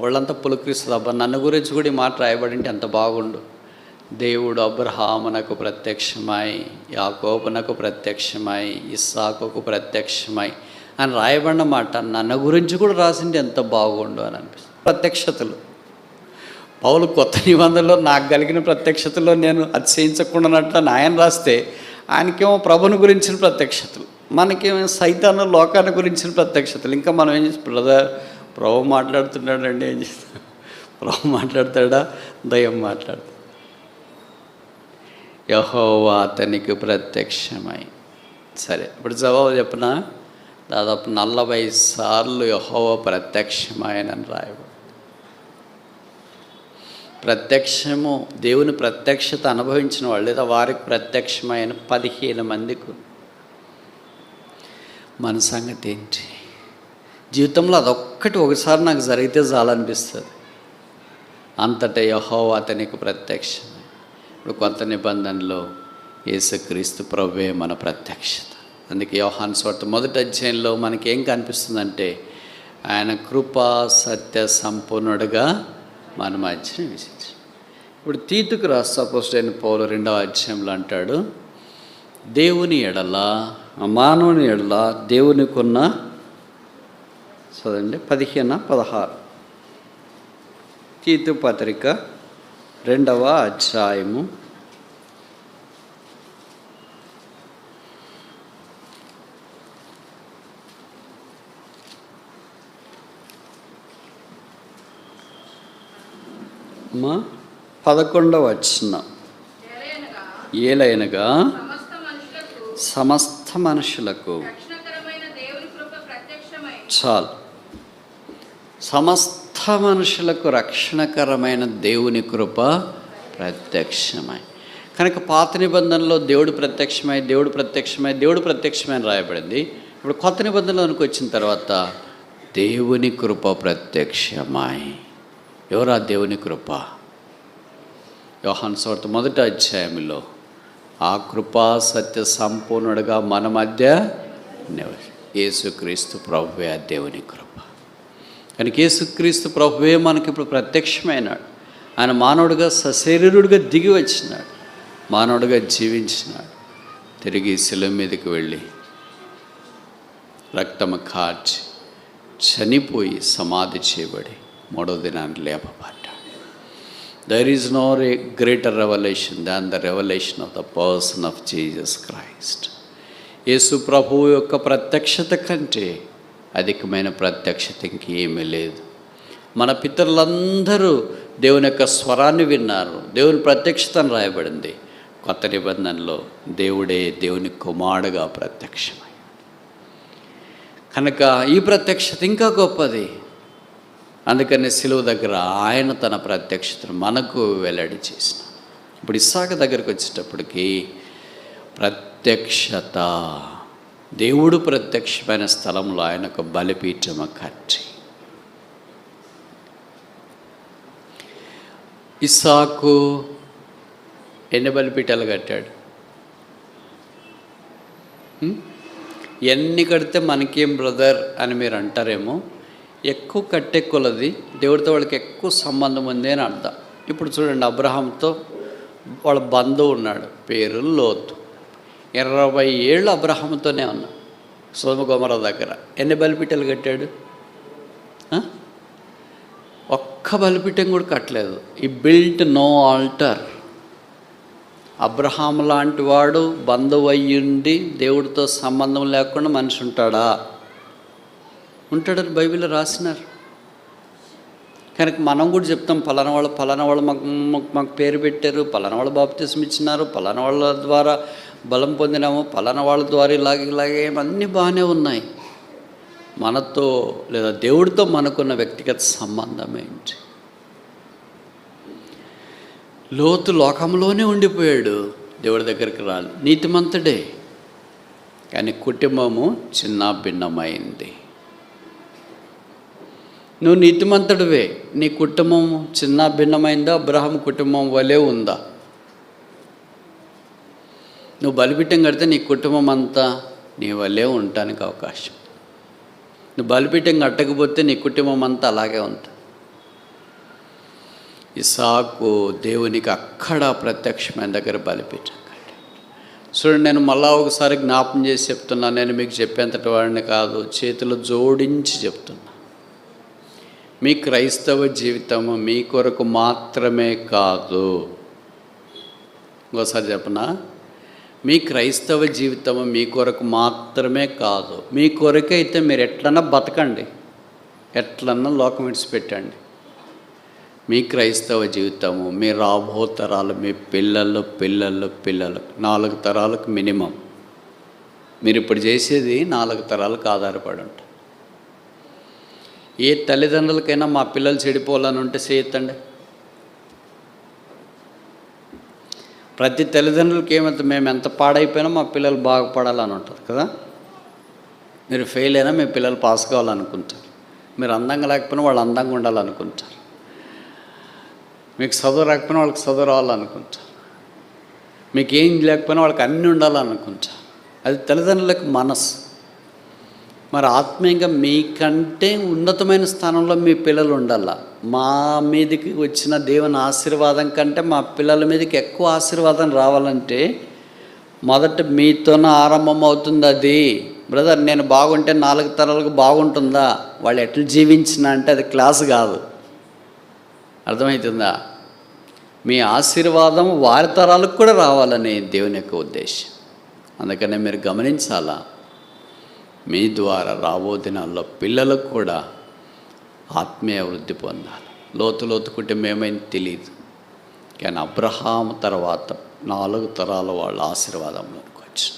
వాళ్ళంతా పులకరిస్తుంది. అబ్బా, నన్ను గురించి కూడా ఈ మాట రాయబడింటే ఎంత బాగుండు. దేవుడు అబ్రహామునకు ప్రత్యక్షమై, యాకోబునకు ప్రత్యక్షమై, ఇస్సాకుకు ప్రత్యక్షమై అని రాయబడిన మాట నన్ను గురించి కూడా రాసింటే ఎంత బాగుండు అని అనిపిస్తుంది. ప్రత్యక్షతలు పౌలు కొత్త నిబంధనలో నాకు కలిగిన ప్రత్యక్షతలో నేను అతిశయించకుండానట్లు ఆయన రాస్తే, ఆయనకేమో ప్రభుని గురించిన ప్రత్యక్షతలు, మనకేమో సైతాను లోకాన్ని గురించిన ప్రత్యక్షతలు. ఇంకా మనం ఏం చేస్తాం? ప్రభు మాట్లాడుతున్నాడండి, ఏం చేస్తాం? ప్రభు మాట్లాడతాడా? దయ్యం మాట్లాడతాడు. యెహోవా అతనికి ప్రత్యక్షమై. సరే, ఇప్పుడు జవాబు చెప్పిన దాదాపు 40 సార్లు యెహోవా ప్రత్యక్షమైనని రాయబడి. ప్రత్యక్షము, దేవుని ప్రత్యక్షత అనుభవించిన వాళ్ళు లేదా వారికి ప్రత్యక్షమైన 15 మందికి. మన సంగతి ఏంటి? జీవితంలో అదొక్కటి ఒకసారి నాకు జరిగితే చాలనిపిస్తుంది. అంతటా యెహోవా అతనికి ప్రత్యక్షమై. ఇప్పుడు కొత్త నిబంధనలో యేసుక్రీస్తు ప్రభువే మన ప్రత్యక్షత. అందుకే యోహాను సువార్త 1వ అధ్యాయంలో మనకేం కనిపిస్తుందంటే, ఆయన కృపా సత్య సంపూర్ణుడుగా మన మధ్యన విశేషం. ఇప్పుడు తీతుకు రాష్ట్ర అపోస్తలుడైన పౌలు 2వ అధ్యాయంలో అంటాడు, దేవుని ఎడల మానవుని ఎడల దేవునికున్న చదండి 15-16 తీతు పత్రిక 2వ అధ్యాయము 11వ వచనం. ఏలైనగా సమస్త మనుషులకు చాలు, సమస్త మనుషులకు రక్షణకరమైన దేవుని కృప ప్రత్యక్షమై. కనుక పాత నిబంధనలో దేవుడు ప్రత్యక్షమై అని రాయబడింది. ఇప్పుడు కొత్త నిబంధనలోనికి వచ్చిన తర్వాత దేవుని కృప ప్రత్యక్షమై. ఎవరా దేవుని కృప? యోహాను సువార్త 1వ అధ్యాయంలో ఆ కృపా సత్య సంపూర్ణుడుగా మన మధ్య యేసుక్రీస్తు ప్రభువే ఆ దేవుని కృప. కనుక యేసుక్రీస్తు ప్రభువే మనకి ఇప్పుడు ప్రత్యక్షమైనాడు. ఆయన మానవుడిగా సశరీరుడిగా దిగి వచ్చినాడు, మానవుడిగా జీవించినాడు, తిరిగి శిలువ మీదకి వెళ్ళి రక్తము కార్చి చనిపోయి సమాధి చేయబడి 3వ దినాన్ని లేపబడ్డాడు. There is no greater revelation than the revelation of the person of Jesus Christ. యేసు ప్రభువు యొక్క ప్రత్యక్షత కంటే అధికమైన ప్రత్యక్షత ఇంకేమీ లేదు. మన పితరులందరూ దేవుని యొక్క స్వరాన్ని విన్నారు, దేవుని ప్రత్యక్షతను రాయబడింది. కొత్త నిబంధనలో దేవుడే దేవుని కుమారుడుగా ప్రత్యక్షమై. కనుక ఈ ప్రత్యక్షత ఇంకా గొప్పది. అందుకని శిలువ దగ్గర ఆయన తన ప్రత్యక్షతను మనకు వెల్లడి చేసిన. ఇప్పుడు ఇస్సాకు దగ్గరికి వచ్చేటప్పటికి ప్రత్యక్షత, దేవుడు ప్రత్యక్షమైన స్థలంలో ఆయనకు బలిపీఠము కట్టి, ఇస్సాకు ఎన్ని బలిపీఠాలు కట్టాడు? ఎన్ని కడితే మనకేం బ్రదర్ అని మీరు అంటారేమో. ఎక్కువ కట్టే కొలది దేవుడితో వాళ్ళకి ఎక్కువ సంబంధం ఉంది అని అర్థం. ఇప్పుడు చూడండి, అబ్రహాంతో వాళ్ళ బంధువు ఉన్నాడు, పేరు లోతు. 20 ఏళ్ళు అబ్రహాంతోనే ఉన్నా సొదొమ గొమొర్రా దగ్గర. ఎన్ని బలిపీఠాలు కట్టాడు? ఒక్క బలిపీఠం కూడా కట్టలేదు. ఈ బిల్ట్ నో ఆల్టర్. అబ్రహాం లాంటి వాడు బంధువు అయ్యుండి దేవుడితో సంబంధం లేకుండా మనిషి ఉంటాడా? ఉంటాడని బైబిల్లో రాసినారు. కనుక మనం కూడా చెప్తాం, పలానా వాళ్ళు మాకు పేరు పెట్టారు, పలానా వాళ్ళు బాప్తిసం ఇచ్చినారు, పలానా వాళ్ళ ద్వారా బలం పొందినాము, పలానా వాళ్ళ ద్వారా ఇలాగే అన్నీ బాగానే ఉన్నాయి. మనతో లేదా దేవుడితో మనకున్న వ్యక్తిగత సంబంధం ఏంటి? లోతు లోకంలోనే ఉండిపోయాడు, దేవుడి దగ్గరికి రాలి. నీతిమంతుడే, కానీ కుటుంబము చిన్న భిన్నమైంది. నువ్వు నీతిమంతుడివే, నీ కుటుంబం చిన్న భిన్నమైందా? అబ్రహాం కుటుంబం వలె ఉందా? నువ్వు బలిపీఠం కడితే నీ కుటుంబం అంతా నీ వలె ఉండటానికి అవకాశం. నువ్వు బలిపీఠం కట్టకపోతే నీ కుటుంబం అంతా అలాగే ఉంటుంది. ఇస్సాకు దేవునికి అక్కడ ప్రత్యక్షమైన దగ్గర బలిపీఠం కట్టాడు. చూడండి, నేను మళ్ళా ఒకసారి జ్ఞాపం చేసి చెప్తున్నా. నేను మీకు చెప్పేంతటి వాడిని కాదు, చేతులు జోడించి చెప్తున్నా. మీ క్రైస్తవ జీవితము మీ కొరకు మాత్రమే కాదు. ఇంకోసారి చెప్పనా? మీ క్రైస్తవ జీవితము మీ కొరకు మాత్రమే కాదు. మీ కొరకైతే మీరు ఎట్లన్నా బతకండి, ఎట్లన్నా లోకం విడిచిపెట్టండి. మీ క్రైస్తవ జీవితము మీ రాబో తరాలు, మీ పిల్లలు 4 తరాలకు మినిమం. మీరు ఇప్పుడు చేసేది 4 తరాలకు ఆధారపడి ఉంటుంది. ఏ తల్లిదండ్రులకైనా మా పిల్లలు చెడిపోవాలని ఉంటే చేయొద్దండి. ప్రతి తల్లిదండ్రులకి ఏమైతే మేము ఎంత పాడైపోయినా మా పిల్లలు బాగుపడాలని ఉంటుంది కదా. మీరు ఫెయిల్ అయినా మీ పిల్లలు పాస్ కావాలనుకుంటారు. మీరు అందంగా లేకపోయినా వాళ్ళు అందంగా ఉండాలనుకుంటారు. మీకు చదువు రాకపోయినా వాళ్ళకి చదువు రావాలనుకుంటారు. మీకు ఏం లేకపోయినా వాళ్ళకి అన్నీ ఉండాలనుకుంటారు. అది తల్లిదండ్రులకు మనసు. మరి ఆత్మీయంగా మీకంటే ఉన్నతమైన స్థానంలో మీ పిల్లలు ఉండాల. మా మీదకి వచ్చిన దేవుని ఆశీర్వాదం కంటే మా పిల్లల మీదకి ఎక్కువ ఆశీర్వాదం రావాలంటే మొదట మీతోన ఆరంభం అవుతుంది అది. బ్రదర్ నేను బాగుంటే 4 తరాలకు బాగుంటుందా? వాళ్ళు ఎట్లా జీవించినా అంటే అది క్లాస్ కాదు. అర్థమవుతుందా? మీ ఆశీర్వాదం వారి తరాలకు కూడా రావాలని దేవుని యొక్క ఉద్దేశం. అందుకనే మీరు గమనించాలా, మీ ద్వారా రాబో దినాల్లో పిల్లలకు కూడా ఆత్మీయ వృద్ధి పొందాలి. లోతు కుటుంబం ఏమైంది తెలియదు, కానీ అబ్రహాము తర్వాత 4 తరాల వాళ్ళ ఆశీర్వాదంలోకి వచ్చి.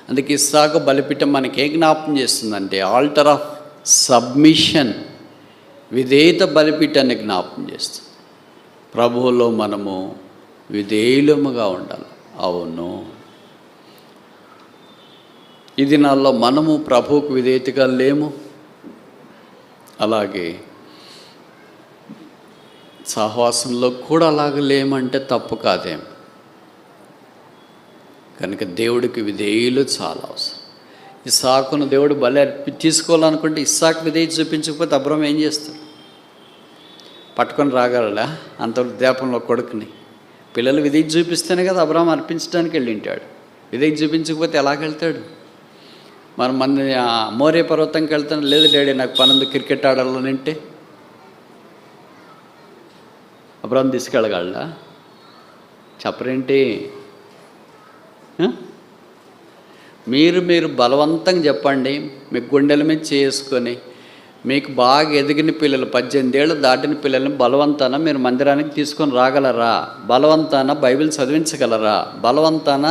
అందుకే ఇస్సాకు బలిపీఠం మనకి ఏ జ్ఞాపకం చేస్తుందంటే ఆల్టర్ ఆఫ్ సబ్మిషన్, విధేయత బలిపీఠాన్ని జ్ఞాపకం చేస్తుంది. ప్రభువులో మనము విధేయులముగా ఉండాలి. అవును, ఈ దినాల్లో మనము ప్రభువుకు విధేయతగా లేము. అలాగే సహవాసంలో కూడా అలాగే లేమంటే తప్పు కాదేం. కనుక దేవుడికి విధేయులు చాలా అవసరం. ఇస్సాకును దేవుడు బలి తీసుకోవాలనుకుంటే ఇస్సాకు విధేయత చూపించకపోతే అబ్రహాం ఏం చేస్తాడు? పట్టుకొని రాగలడా అంత వృద్ధాపంలో కొడుకుని? పిల్లలు విధేయత చూపిస్తేనే కదా అబ్రహాం అర్పించడానికి వెళ్ళింటాడు. విధేయత చూపించకపోతే ఎలాగెళ్తాడు? మనం మన మోరే పర్వతంకి వెళ్తాను, లేదు డాడీ నాకు పనుంది క్రికెట్ ఆడాలనంటే అబ్రహాం తీసుకెళ్ళగలడా? చెప్పరేంటి? మీరు బలవంతంగా చెప్పండి, మీకు గుండెల మీద చేసుకొని మీకు బాగా ఎదిగిన పిల్లలు 18 ఏళ్ళు దాటిన పిల్లల్ని బలవంతాన మీరు మందిరానికి తీసుకొని రాగలరా? బలవంతాన బైబిల్ చదివించగలరా? బలవంతాన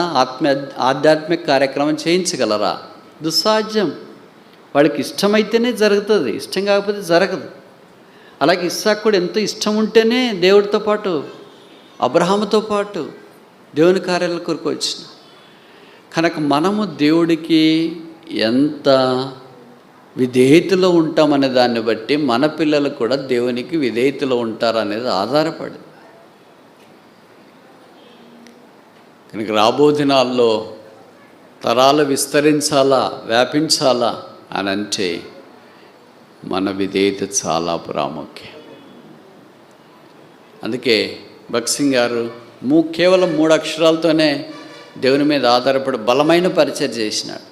ఆధ్యాత్మిక కార్యక్రమం చేయించగలరా? దుస్సాధ్యం. వాళ్ళకి ఇష్టమైతేనే జరుగుతుంది, ఇష్టం కాకపోతే జరగదు. అలాగే ఇస్సాకు కూడా ఎంతో ఇష్టం ఉంటేనే దేవుడితో పాటు అబ్రహాముతో పాటు దేవుని కార్యాల కొరకు వచ్చిన. కనుక మనము దేవుడికి ఎంత విధేయతలో ఉంటామనే దాన్ని బట్టి మన పిల్లలు కూడా దేవునికి విధేయతలో ఉంటారనేది ఆధారపడి. కనుక రాబో దినాల్లో తరాలు విస్తరించాలా, వ్యాపించాలా అని అంటే మన విధేయత చాలా ప్రాముఖ్యం. అందుకే భక్సింగ్ గారు కేవలం 3 అక్షరాలతోనే దేవుని మీద ఆధారపడి బలమైన పరిచయం చేసినాడు.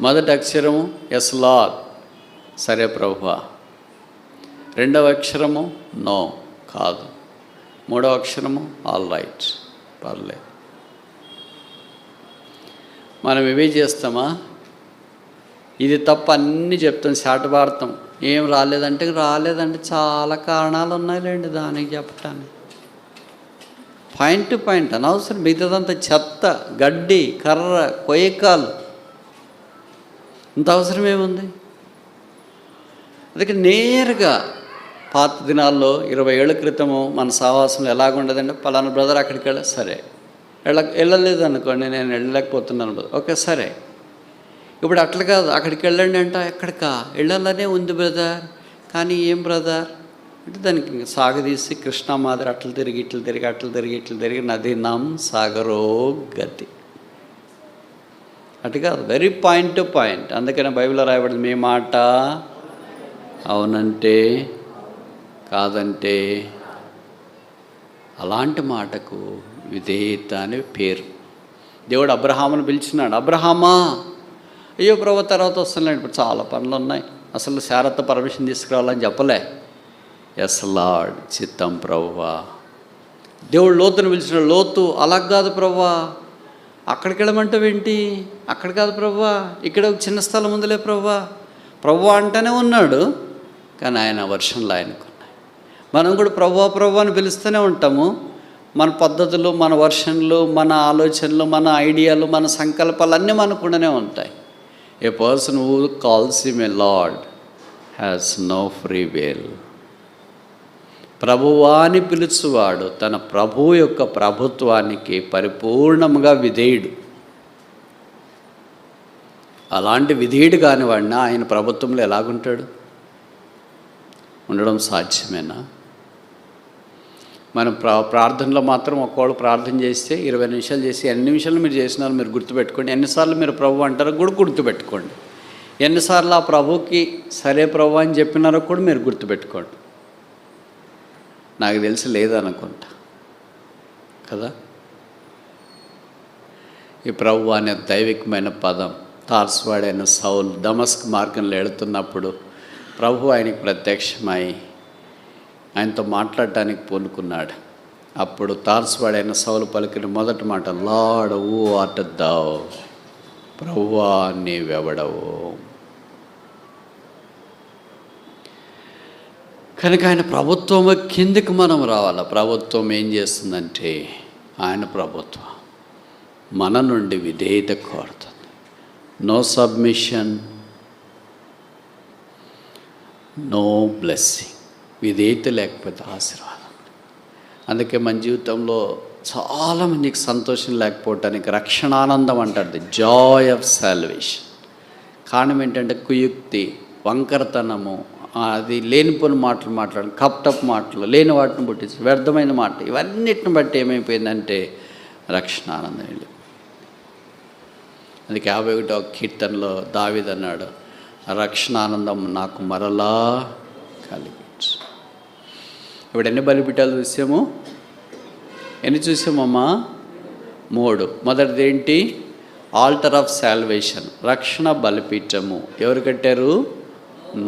మొదటి అక్షరము ఎస్ లార్డ్, సరే ప్రభువా. 2వ అక్షరము నో, కాదు. 3వ అక్షరము ఆల్ రైట్, పర్లేదు. మనం ఇవే చేస్తామా? ఇది తప్ప అన్నీ చెప్తాం, శాటభారతం. ఏం రాలేదంటే చాలా కారణాలు ఉన్నాయిలేండి దానికి చెప్పటానికి. పాయింట్ టు పాయింట్ అనవసరం. మిగతాదంతా చెత్త, గడ్డి, కర్ర, కొయ్యకాలు. ఇంత అవసరం ఏముంది? అందుకే నేరుగా పాత దినాల్లో 20 ఏళ్ళ క్రితము మన సహవాసంలో ఎలాగుండదంటే పలానా బ్రదర్ అక్కడికి వెళ్ళా, సరే వెళ్ళలేదు అనుకోండి, నేను వెళ్ళలేకపోతున్నాను బ్రదర్, ఓకే సరే. ఇప్పుడు అట్లా కాదు, అక్కడికి వెళ్ళండి అంట. ఎక్కడికా? వెళ్ళాలనే ఉంది బ్రదర్, కానీ ఏం బ్రదర్ అంటే దానికి సాగదీసి కృష్ణామాదిరి అట్లా తిరిగి నది నాం సాగరో గతి. అటు కాదు, వెరీ పాయింట్ టు పాయింట్. అందుకనే బైబిల్లో రాయబడింది, మీ మాట అవునంటే కాదంటే. అలాంటి మాటకు విధేయత అనే పేరు. దేవుడు అబ్రహామును పిలిచినాడు, అబ్రహామా. అయ్యో ప్రభు తర్వాత వస్తున్నాడు, ఇప్పుడు చాలా పనులు ఉన్నాయి, అసలు శారత్తో పర్మిషన్ తీసుకురావాలని చెప్పలే. ఎస్ లార్డ్, చిత్తం ప్రభువా. దేవుడు లోతును పిలిచినాడు, లోతు అలా కాదు ప్రభువా, అక్కడికి వెళ్ళమంటావేంటి? అక్కడ కాదు ప్రభువా, ఇక్కడ ఒక చిన్న స్థలం ఉందిలే ప్రభువా. ప్రభువా అంటేనే ఉన్నాడు, కానీ ఆయన వర్షంలో ఆయనకున్నాయి. మనం కూడా ప్రభువా అని పిలుస్తూనే ఉంటాము. మన పద్ధతులు, మన వర్షన్లు, మన ఆలోచనలు, మన ఐడియాలు, మన సంకల్పాలు అన్నీ మనకుండానే ఉంటాయి. A person who calls him a lord has no free will. ప్రభువాని పిలుచువాడు తన ప్రభువు యొక్క ప్రభుత్వానికి పరిపూర్ణంగా విధేయుడు. అలాంటి విధేయుడు కానివాడినా ఆయన ప్రభుత్వంలో ఎలాగుంటాడు? ఉండడం సాధ్యమేనా? మనం ప్రార్థనలో మాత్రం ఒక్కోళ్ళు ప్రార్థన చేస్తే 20 నిమిషాలు చేసి ఎన్ని నిమిషాలు మీరు చేసినారు మీరు గుర్తుపెట్టుకోండి. ఎన్నిసార్లు మీరు ప్రభు అంటారో కూడా గుర్తుపెట్టుకోండి. ఎన్నిసార్లు ఆ ప్రభుకి సరే ప్రభు అని చెప్పినారో కూడా మీరు గుర్తుపెట్టుకోండి. నాకు తెలిసి లేదనుకుంటా కదా. ఈ ప్రభువు అనే దైవికమైన పదం తార్సువాడైన సౌలు దమస్క్ మార్గంలో వెళుతున్నప్పుడు ప్రభు ఆయనకి ప్రత్యక్షమై ఆయనతో మాట్లాడటానికి పూనుకున్నాడు. అప్పుడు తార్సువాడైన సౌలు పలికిన మొదటి మాట, లార్డ్ హూ ఆర్ట్ thou, ప్రభువా నీవెవడవు. కనుక ఆయన ప్రభుత్వం కిందకి మనం రావాలి. ప్రభుత్వం ఏం చేస్తుందంటే, ఆయన ప్రభుత్వం మన నుండి విధేయత కోరుతుంది. No submission, no blessing. విధేయత లేకపోతే ఆశీర్వాదం. అందుకే మన జీవితంలో చాలామందికి సంతోషం లేకపోవటానికి రక్షణానందం అంటారు, ది జాయ్ ఆఫ్ సాల్వేషన్. కారణం ఏంటంటే కుయుక్తి, వంకరతనము, అది లేనిపోని మాటలు మాట్లాడడం, కప్టప్ మాటలు, లేని వాటిని పుట్టించి వ్యర్థమైన మాట, ఇవన్నిటిని బట్టి ఏమైపోయిందంటే రక్షణానందం వెళ్ళి. అందుకే 51వ కీర్తనలో దావీదు అన్నాడు, రక్షణానందం నాకు మరలా కలిగించు. ఇప్పుడు ఎన్ని బలిపీఠాలు చూసాము? ఎన్ని చూసామమ్మా? 3. మొదటిది ఏంటి? ఆల్టర్ ఆఫ్ సాల్వేషన్, రక్షణ బలిపీఠము. ఎవరు కట్టారు?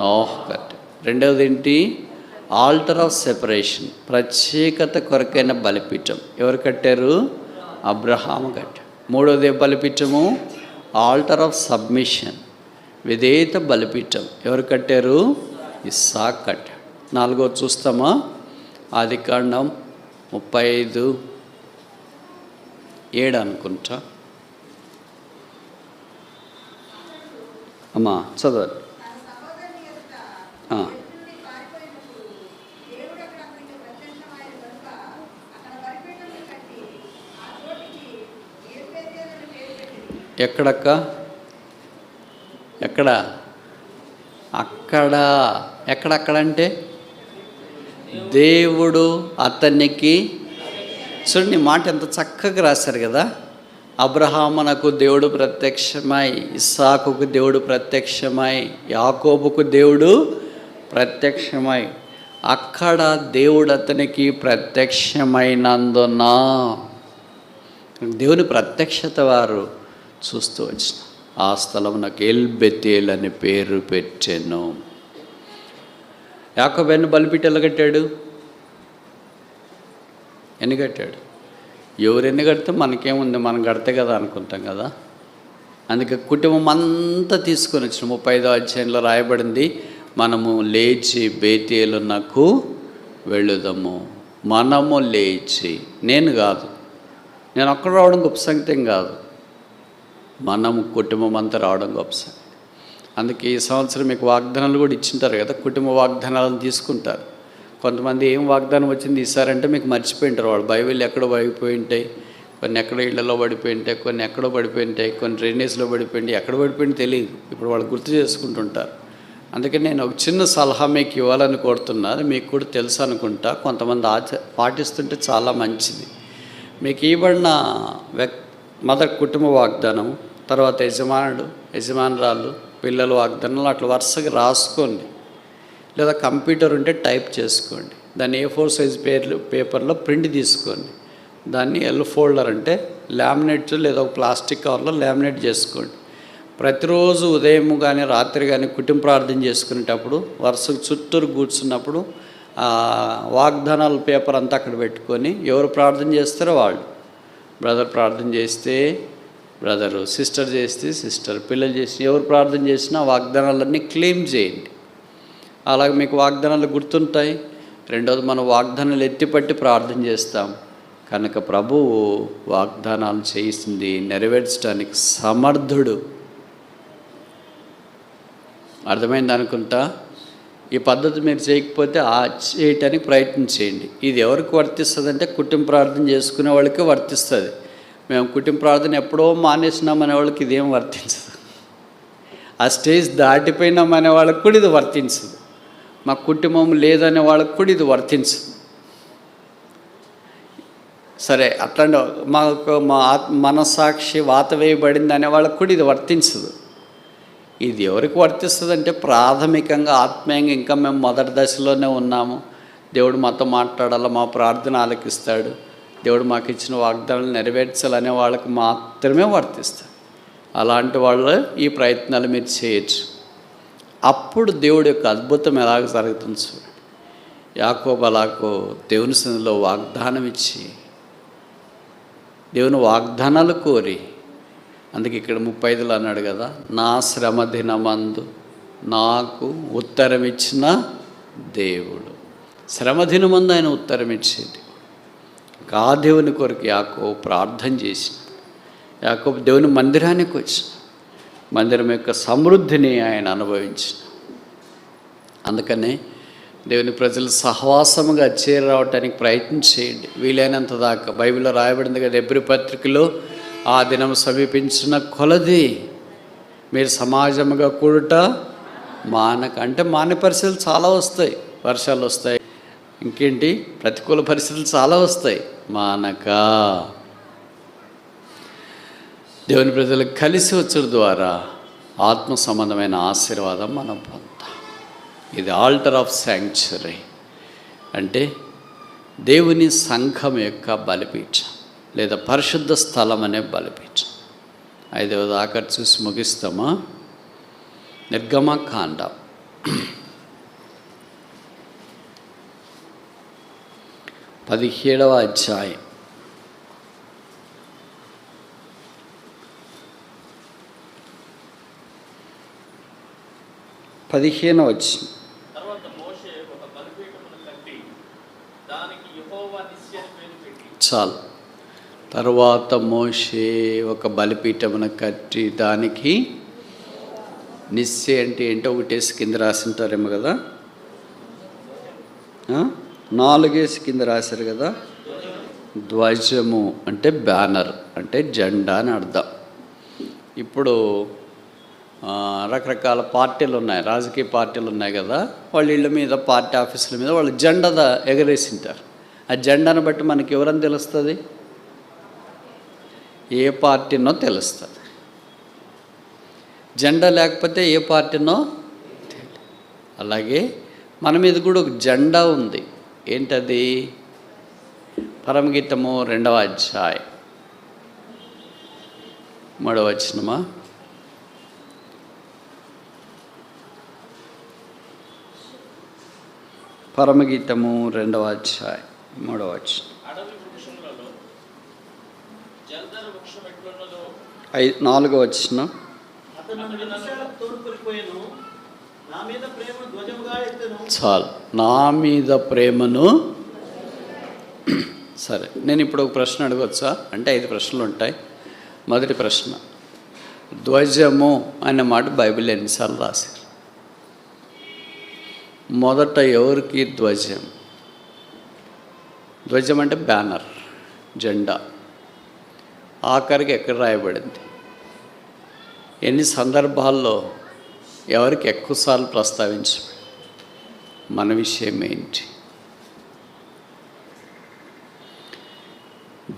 నోహ్ కట్టారు. రెండవది ఏంటి? ఆల్టర్ ఆఫ్ సెపరేషన్, ప్రత్యేకత కొరకైన బలిపీఠం. ఎవరు కట్టారు? అబ్రహాము కట్టారు. మూడవది బలిపీఠము ఆల్టర్ ఆఫ్ సబ్మిషన్, విధేయత బలిపీఠం. ఎవరు కట్టారు? ఇస్సాకు కట్టాడు. నాలుగోది చూస్తామా? ఆదికాండం 35:7 అనుకుంటా. అమ్మా చదవండి. ఎక్కడక్క? ఎక్కడ? ఎక్కడక్కడంటే దేవుడు అతనికి, చూడండి మాట ఎంత చక్కగా రాశారు కదా. అబ్రహామునకు దేవుడు ప్రత్యక్షమై, ఇస్సాకుకు దేవుడు ప్రత్యక్షమై, యాకోబుకు దేవుడు ప్రత్యక్షమై, అక్కడ దేవుడు అతనికి ప్రత్యక్షమైనందున దేవుని ప్రత్యక్షత వారు చూస్తూ వచ్చిన ఆ స్థలం నాకు ఎల్బెతేల్ అని పేరు పెట్టాను. యాకోబు ఎన్ని బలిపీఠాలు కట్టాడు? ఎన్ని కట్టాడు? ఎవరెన్ని కడితే మనకేముంది, మనం కడితే కదా అనుకుంటాం కదా. అందుకే కుటుంబం అంతా తీసుకొని వచ్చిన 35వ అధ్యాయంలో రాయబడింది, మనము లేచి బేతేలునకు వెళ్ళుదాము. మనము లేచి, నేను కాదు, నేను ఒక్కడ రావడం గొప్ప సంగతి కాదు, మనము కుటుంబం అంతా రావడం గొప్ప సంగతి. అందుకే ఈ సంవత్సరం మీకు వాగ్దానాలు కూడా ఇచ్చింటారు కదా, కుటుంబ వాగ్దానాలను తీసుకుంటారు. కొంతమంది ఏం వాగ్దానం వచ్చింది ఇస్తారంటే మీకు మర్చిపోయింటారు. వాళ్ళు బైబిల్ ఎక్కడో పడిపోయి ఉంటాయి, కొన్ని ఎక్కడో ఇళ్లలో పడిపోయి ఉంటాయి, కొన్ని ఎక్కడో పడిపోయి ఉంటాయి, కొన్ని డ్రైనేజ్లో పడిపోయింది, ఎక్కడ పడిపోయింది తెలియదు. ఇప్పుడు వాళ్ళు గుర్తు చేసుకుంటుంటారు. అందుకే నేను ఒక చిన్న సలహా మీకు ఇవ్వాలని కోరుతున్నాను. మీకు కూడా తెలుసు అనుకుంటా, కొంతమంది పాటిస్తుంటే చాలా మంచిది. మీకు ఇవ్వబడిన మొదటి కుటుంబ వాగ్దానం, తర్వాత యజమానురాలు, పిల్లల వాగ్దానాలు అట్లా వరుసగా రాసుకోండి. లేదా కంప్యూటర్ ఉంటే టైప్ చేసుకోండి. దాన్ని A4 సైజ్ పేపర్లో ప్రింట్ తీసుకోండి. దాన్ని ఎల్ ఫోల్డర్ అంటే లామినేట్ లేదా ఒక ప్లాస్టిక్ కవర్లో లామినేట్ చేసుకోండి. ప్రతిరోజు ఉదయం కానీ రాత్రి కానీ కుటుంబ ప్రార్థన చేసుకునేటప్పుడు వరుసకు చుట్టూరు కూర్చున్నప్పుడు వాగ్దానాల పేపర్ అంతా అక్కడ పెట్టుకొని ఎవరు ప్రార్థన చేస్తారో వాళ్ళు, బ్రదర్ ప్రార్థన చేస్తే బ్రదరు, సిస్టర్ చేస్తే సిస్టర్, పిల్లలు చేసి ఎవరు ప్రార్థన చేసినా వాగ్దానాలన్నీ క్లెయిమ్ చేయండి. అలాగే మీకు వాగ్దానాలు గుర్తుంటాయి. రెండోది మనం వాగ్దానాలు ఎత్తిపట్టి ప్రార్థన చేస్తాం. కనుక ప్రభువు వాగ్దానాలు చేసింది నెరవేర్చడానికి సమర్థుడు. అర్థమైంది అనుకుంటా. ఈ పద్ధతి మీరు చేయకపోతే చేయటానికి ప్రయత్నం చేయండి. ఇది ఎవరికి వర్తిస్తుంది అంటే కుటుంబ ప్రార్థన చేసుకునే వాళ్ళకి వర్తిస్తుంది. మేము కుటుంబ ప్రార్థన ఎప్పుడో మానేసినామనే వాళ్ళకి ఇదేం వర్తించదు. ఆ స్టేజ్ దాటిపోయినామనే వాళ్ళకి కూడా ఇది వర్తించదు. మా కుటుంబం లేదనే వాళ్ళకి కూడా ఇది వర్తించదు. సరే అట్లాంటి మా మనస్సాక్షి వాత వేయబడింది అనే వాళ్ళకి కూడా ఇది వర్తించదు. ఇది ఎవరికి వర్తిస్తుంది అంటే ప్రాథమికంగా ఆత్మీయంగా ఇంకా మేము మొదటి దశలోనే ఉన్నాము. దేవుడు మాతో మాట్లాడాలా, మా ప్రార్థన ఆలకిస్తాడు, దేవుడు మాకు ఇచ్చిన వాగ్దానాలు నెరవేర్చాలనే వాళ్ళకి మాత్రమే వర్తిస్తాయి. అలాంటి వాళ్ళు ఈ ప్రయత్నాలు మీరు చేయొచ్చు. అప్పుడు దేవుడి యొక్క అద్భుతం ఎలాగ జరుగుతుంది చూడండి. యాకోబు అలాగో దేవుని సన్నిధిలో వాగ్దానం ఇచ్చి, దేవుని వాగ్దానాలు కోరి, అందుకే ఇక్కడ 35లో అన్నాడు కదా, నా శ్రమ దినమందు నాకు ఉత్తరం ఇచ్చిన దేవుడు. శ్రమ దినమందు ఆయన ఉత్తరం ఇచ్చేది. ఇంకా ఆ దేవుని కొరకు యాకోబు ప్రార్థన చేసిన. యాకోబు దేవుని మందిరానికి వచ్చిన, మందిరం యొక్క సమృద్ధిని ఆయన అనుభవించిన. అందుకనే దేవుని ప్రజలు సహవాసముగా చేరి రావటానికి ప్రయత్నం చేయండి వీలైనంత దాకా. బైబిల్లో రాయబడింది కదా, హెబ్రీ పత్రికలో, ఆ దినం సమీపించిన కొలది మీరు సమాజముగా కూడుట మానక. అంటే మానే పరిస్థితులు చాలా వస్తాయి, వర్షాలు వస్తాయి, ఇంకేంటి ప్రతికూల పరిస్థితులు చాలా వస్తాయి. మానక దేవుని ప్రజలకు కలిసి వచ్చడం ద్వారా ఆత్మ సంబంధమైన ఆశీర్వాదం మనం పొందాం. ఇది ఆల్టర్ ఆఫ్ శాంక్చురీ అంటే దేవుని సంఘం యొక్క బలిపీఠం లేదా పరిశుద్ధ స్థలం అనే బలిపీఠం. 5వ దాకా చూసి ముగిస్తామా? నిర్గమకాండం 17వ అధ్యాయం 15వ వచనం. చాలు. తర్వాత మోషే ఒక బలిపీఠమును కట్టి దానికి నిస్సే అంటే ఏంటో ఒకటేసి కింద రాసింటారేమో కదా, 4 కింద రాశారు కదా. ధ్వజము అంటే బ్యానర్ అంటే జెండా అని అర్థం. ఇప్పుడు రకరకాల పార్టీలు ఉన్నాయి, రాజకీయ పార్టీలు ఉన్నాయి కదా, వాళ్ళ ఇళ్ళ మీద, పార్టీ ఆఫీసుల మీద వాళ్ళు జెండా ఎగరేసింటారు. ఆ జెండాను బట్టి మనకి ఎవరని తెలుస్తుంది? ఏ పార్టీనో తెలుస్తుంది. జెండా లేకపోతే ఏ పార్టీనో. అలాగే మన మీద కూడా ఒక జెండా ఉంది. ఏంటది? పరమగీతము 2వ అధ్యాయం 3వ వచనమా? పరమగీతము 2వ అధ్యాయం 3వ వచనం. 4వ వచనం. చాలు. నా మీద ప్రేమను. సరే, నేను ఇప్పుడు ఒక ప్రశ్న అడగవచ్చా? అంటే 5 ప్రశ్నలు ఉంటాయి. మొదటి ప్రశ్న, ధ్వజము అనే మాట బైబిల్ ఎన్నిసార్లు రాశారు? మొదట ఎవరికి ధ్వజం? ధ్వజం అంటే బ్యానర్, జెండా. ఆఖరికి ఎక్కడ రాయబడింది? ఎన్ని సందర్భాల్లో ఎవరికి ఎక్కువసార్లు ప్రస్తావించబడి? మన విషయం ఏంటి?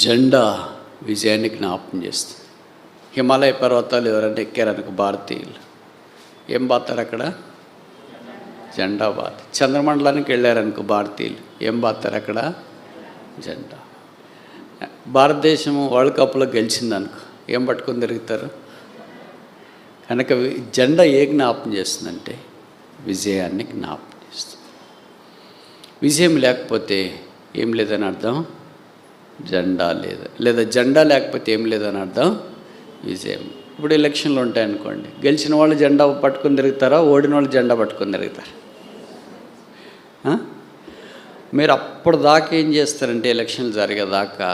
జెండా విజయాన్ని జ్ఞాపకం చేస్తుంది. హిమాలయ పర్వతాలు ఎవరైనా ఎక్కారనుకో భారతీయులు, ఏం బాతారు అక్కడ? జెండా బాత. చంద్రమండలానికి వెళ్ళారనుకో భారతీయులు, ఏం బాతారు అక్కడ? జెండా. భారతదేశం వరల్డ్ కప్లో గెలిచిందనుకో, ఏం పట్టుకొని తిరుగుతారు? కనుక జెండా ఏ జ్ఞాపకం చేస్తుందంటే విజయాన్ని జ్ఞాపకం చేస్తుంది. విజయం లేకపోతే ఏం లేదని అర్థం? జెండా లేదు. లేదా జెండా లేకపోతే ఏం లేదని అర్థం? విజయం. ఇప్పుడు ఎలక్షన్లు ఉంటాయనుకోండి, గెలిచిన వాళ్ళు జెండా పట్టుకొని తిరుగుతారా? ఓడిన వాళ్ళు జెండా పట్టుకొని తిరుగుతారు? మీరు అప్పుడు దాకా ఏం చేస్తారంటే, ఎలక్షన్లు జరిగేదాకా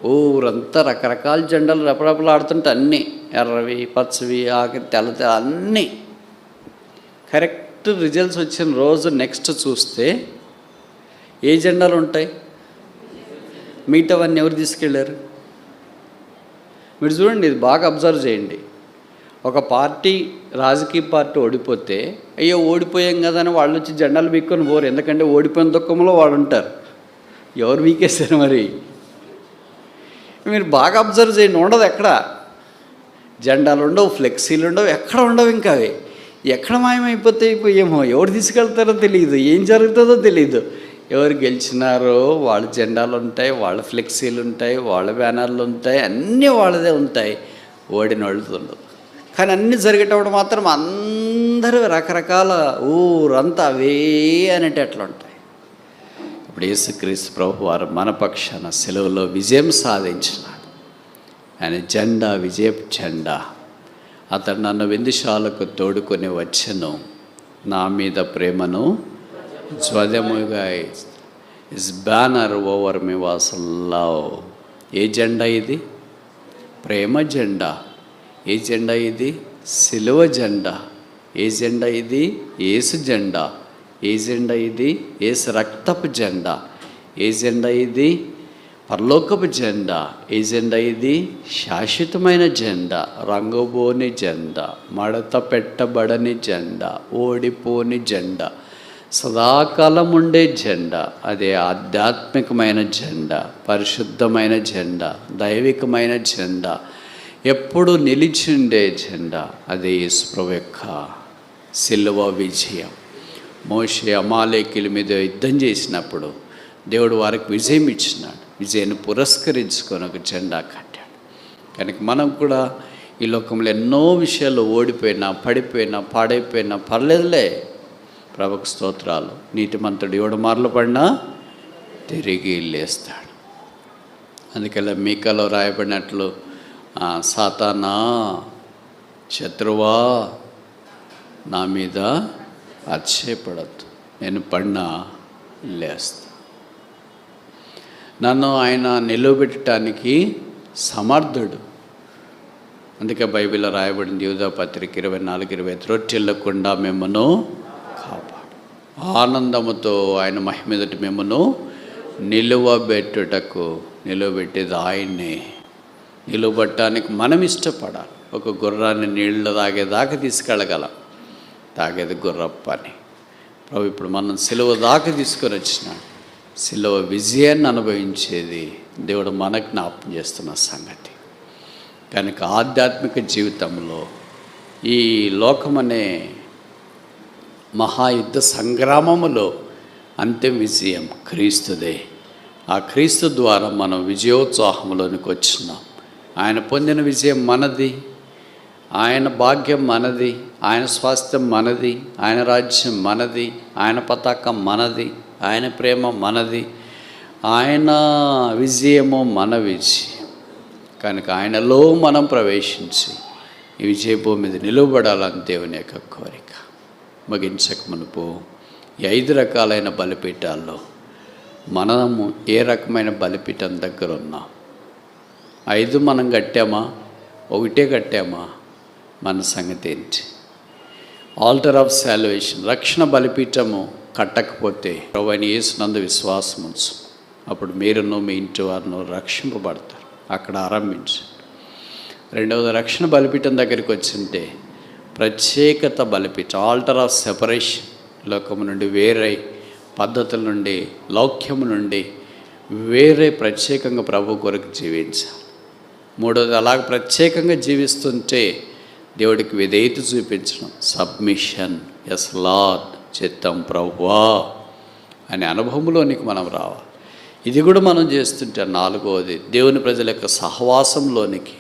ఊరంతా రకరకాల జెండాలు రెపరెపలాడుతుంటే అన్నీ ఎర్రవి, పచ్చవి, ఆఖరి తెల్ల అన్నీ. కరెక్ట్ రిజల్ట్స్ వచ్చిన రోజు నెక్స్ట్ చూస్తే ఏ జెండాలు ఉంటాయి? మిగతావన్నీ ఎవరు తీసుకెళ్ళారు? మీరు చూడండి, ఇది బాగా అబ్జర్వ్ చేయండి. ఒక పార్టీ, రాజకీయ పార్టీ ఓడిపోతే, అయ్యో ఓడిపోయాం కదా అని వాళ్ళు వచ్చి జెండాలు బీక్కొని పోరు. ఎందుకంటే ఓడిపోయిన దుఃఖంలో వాళ్ళు ఉంటారు. ఎవరు బీకేశారు మరి? మీరు బాగా అబ్జర్వ్ చేయండి, ఉండదు ఎక్కడ. జెండాలు ఉండవు, ఫ్లెక్సీలు ఉండవు, ఎక్కడ ఉండవు. ఇంకా అవి ఎక్కడ మాయమైపోతాయి? ఏమో ఎవరు తీసుకెళ్తారో తెలియదు, ఏం జరుగుతుందో తెలియదు. ఎవరు గెలిచినారో వాళ్ళ జెండాలు ఉంటాయి, వాళ్ళ ఫ్లెక్సీలు ఉంటాయి, వాళ్ళ బ్యానర్లు ఉంటాయి, అన్నీ వాళ్ళదే ఉంటాయి. ఓడిన వాళ్ళది ఉండదు. కానీ అన్నీ జరిగేటప్పుడు మాత్రం అందరూ రకరకాల ఊరంతా అవే అనేటట్లు ఉంటాయి. ఇప్పుడు యేసుక్రీస్తు ప్రభు వారు మన పక్షాన సెలవులో విజయం సాధించినాడు. ఆయన జెండా విజయపు జెండా. అతడు నన్ను విందుశాలకు తోడుకొని వచ్చెను, నా మీద ప్రేమను ధ్వజముగా his banner over me was love. ఏ జెండా ఇది? ప్రేమ జెండా. ఏ జెండా ఇది? సిలువ జెండా. ఏ జెండా ఇది? యేసు జెండా. ఏ జెండా ఇది? యేసు రక్తపు జెండా. ఏ జెండా ఇది? పరలోకపు జెండా. ఏ జెండా ఇది? శాశ్వతమైన జెండా, రంగుబోని జెండా, మడత పెట్టబడని జెండా, ఓడిపోని జెండా, సదాకాలం ఉండే జెండా. అదే ఆధ్యాత్మికమైన జెండా, పరిశుద్ధమైన జెండా, దైవికమైన జెండా, ఎప్పుడు నిలిచిండే జెండా. అదే యేసు ప్రభువు యొక్క సిలువ విజయం. మోషే అమాలేకీయుల మీద యుద్ధం చేసినప్పుడు దేవుడు వారికి విజయం ఇచ్చినాడు. విజయాన్ని పురస్కరించుకొని ఒక జెండా కట్టాడు. కనుక మనం కూడా ఈ లోకంలో ఎన్నో విషయాలు ఓడిపోయినా, పడిపోయినా, పాడైపోయినా పర్లేదులే, ప్రభుకు స్తోత్రాలు. నీతిమంతుడు 7 మార్లు పడినా తిరిగి లేస్తాడు. అందుకలా మీకాలో రాయబడినట్లు, సాతానా, శత్రువా, నా మీద అతిశయపడద్దు, నేను పడినా లేస్తా. నన్ను ఆయన నిలవబెట్టడానికి సమర్థుడు. అందుకే బైబిల్లో రాయబడింది, యూదా పత్రిక 24:20, రొట్టెల్లకుండా మిమ్మను కాపాడు, ఆనందముతో ఆయన మహిమ ఎదుట మిమ్మను నిలువబెట్టేది ఆయన్నే. నిలువబట్టడానికి మనం ఇష్టపడాలి. ఒక గుర్రాన్ని నీళ్ళు తాగేదాకా తీసుకెళ్ళగలం, తాగేది గుర్రప్ప అని. ప్రభు ఇప్పుడు మనం సిలువ దాకా తీసుకొని వచ్చినాడు. సిలువ విజయాన్ని అనుభవించేది దేవుడు మనకు జ్ఞాపకం చేస్తున్న సంగతి. కనుక ఆధ్యాత్మిక జీవితంలో ఈ లోకమనే మహాయుద్ధ సంగ్రామములో అంతిమ విజయం క్రీస్తుదే. ఆ క్రీస్తు ద్వారా మనం విజయోత్సాహంలోనికి వచ్చినాం. ఆయన పొందిన విజయం మనది, ఆయన భాగ్యం మనది, ఆయన స్వాస్థ్యం మనది, ఆయన రాజ్యం మనది, ఆయన పతాకం మనది, ఆయన ప్రేమ మనది, ఆయన విజయము మన విజయం. కనుక ఆయనలో మనం ప్రవేశించి ఈ విజయభూమి మీద నిలువబడాలని దేవుని యొక్క కోరిక. ముగించక మునుపు ఈ 5 రకాలైన బలిపీఠాల్లో మనము ఏ రకమైన బలిపీఠం దగ్గర ఉన్నాం? 5 మనం కట్టామా? 1 కట్టామా? మన సంగతి ఏంటి? ఆల్టర్ ఆఫ్ సాల్వేషన్, రక్షణ బలిపీఠము కట్టకపోతే ప్రభువైన యేసునందు విశ్వాసం ఉంచు, అప్పుడు మీరును మీ ఇంటి వారును రక్షింపబడతారు. అక్కడ ఆరంభించు. 2వది, రక్షణ బలిపీఠం దగ్గరికి వచ్చింటే ప్రత్యేకత బలిపీఠం, ఆల్టర్ ఆఫ్ సెపరేషన్, లోకము నుండి వేరే, పద్ధతుల నుండి, లౌక్యము నుండి వేరే, ప్రత్యేకంగా ప్రభు కొరకు జీవించాలి. 3వది, అలాగ ప్రత్యేకంగా జీవిస్తుంటే దేవుడికి విధేయత చూపించడం, సబ్మిషన్, ఎస్ లార్డ్, చిత్తం ప్రభువా అనే అనుభవంలోనికి మనం రావాలి. ఇది కూడా మనం చేస్తుంటే 4వది, దేవుని ప్రజల యొక్క సహవాసంలోనికి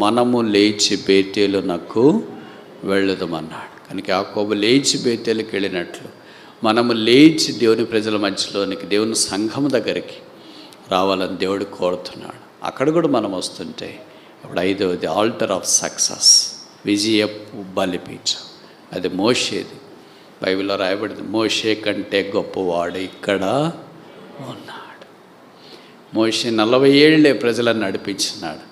మనము లేచి బేతేలునకు వెళ్ళుదామన్నాడు. కనుక యాకోబు లేచి బేతేలుకి వెళ్ళినట్లు మనము లేచి దేవుని ప్రజల మధ్యలోనికి, దేవుని సంఘం దగ్గరికి రావాలని దేవుడు కోరుతున్నాడు. అక్కడ కూడా మనం వస్తుంటే అప్పుడు 5వది, ఆల్టర్ ఆఫ్ సక్సెస్, విజయపు బలిపీఠం. అది మోషేది. బైబిల్లో రాయబడింది, మోషే కంటే గొప్పవాడు ఇక్కడ ఉన్నాడు. మోషే 40 ఏళ్ళే ప్రజలను నడిపించినాడు.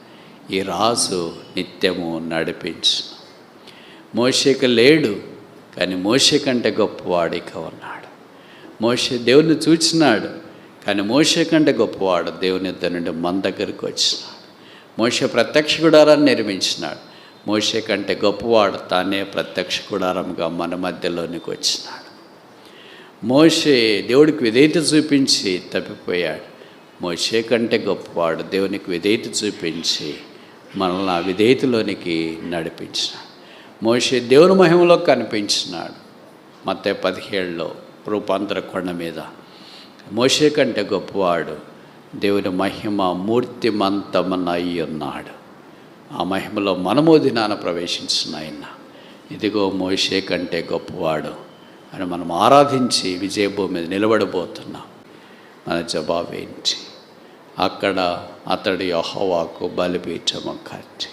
ఈ రాజు నిత్యము నడిపించు. మోషేకి లేడు, కానీ మోషే కంటే గొప్పవాడు ఇక ఉన్నాడు. మోషే దేవుని చూచినాడు, కానీ మోషే కంటే గొప్పవాడు దేవుని ఇద్దరి నుండి మన దగ్గరికి వచ్చినాడు. మోషే ప్రత్యక్ష గుడారాన్ని నిర్మించినాడు. మోషే కంటే గొప్పవాడు తానే ప్రత్యక్ష గుడారంగా మన మధ్యలోనికి వచ్చినాడు. మోషే దేవుడికి విధేయత చూపించి తప్పిపోయాడు. మోషే కంటే గొప్పవాడు దేవునికి విధేయత చూపించి మనల్ని ఆ విధేయతలోనికి నడిపించినాడు. మోషే దేవుని మహిమలో కనిపించినాడు. మత్తయి 17లో రూపాంతర కొండ మీద మోషే కంటే గొప్పవాడు, దేవుని మహిమ మూర్తిమంతమనై ఉన్నాడు. ఆ మహిమలో మనము దినాన ప్రవేశించిన ఆయన ఇదిగో మోషే కంటే గొప్పవాడు అని మనం ఆరాధించి విజయభూమి మీద నిలబడబోతున్నాం. మన జవాబేంటి? అక్కడ అతడు యెహోవాకు బలిపీఠము కట్టి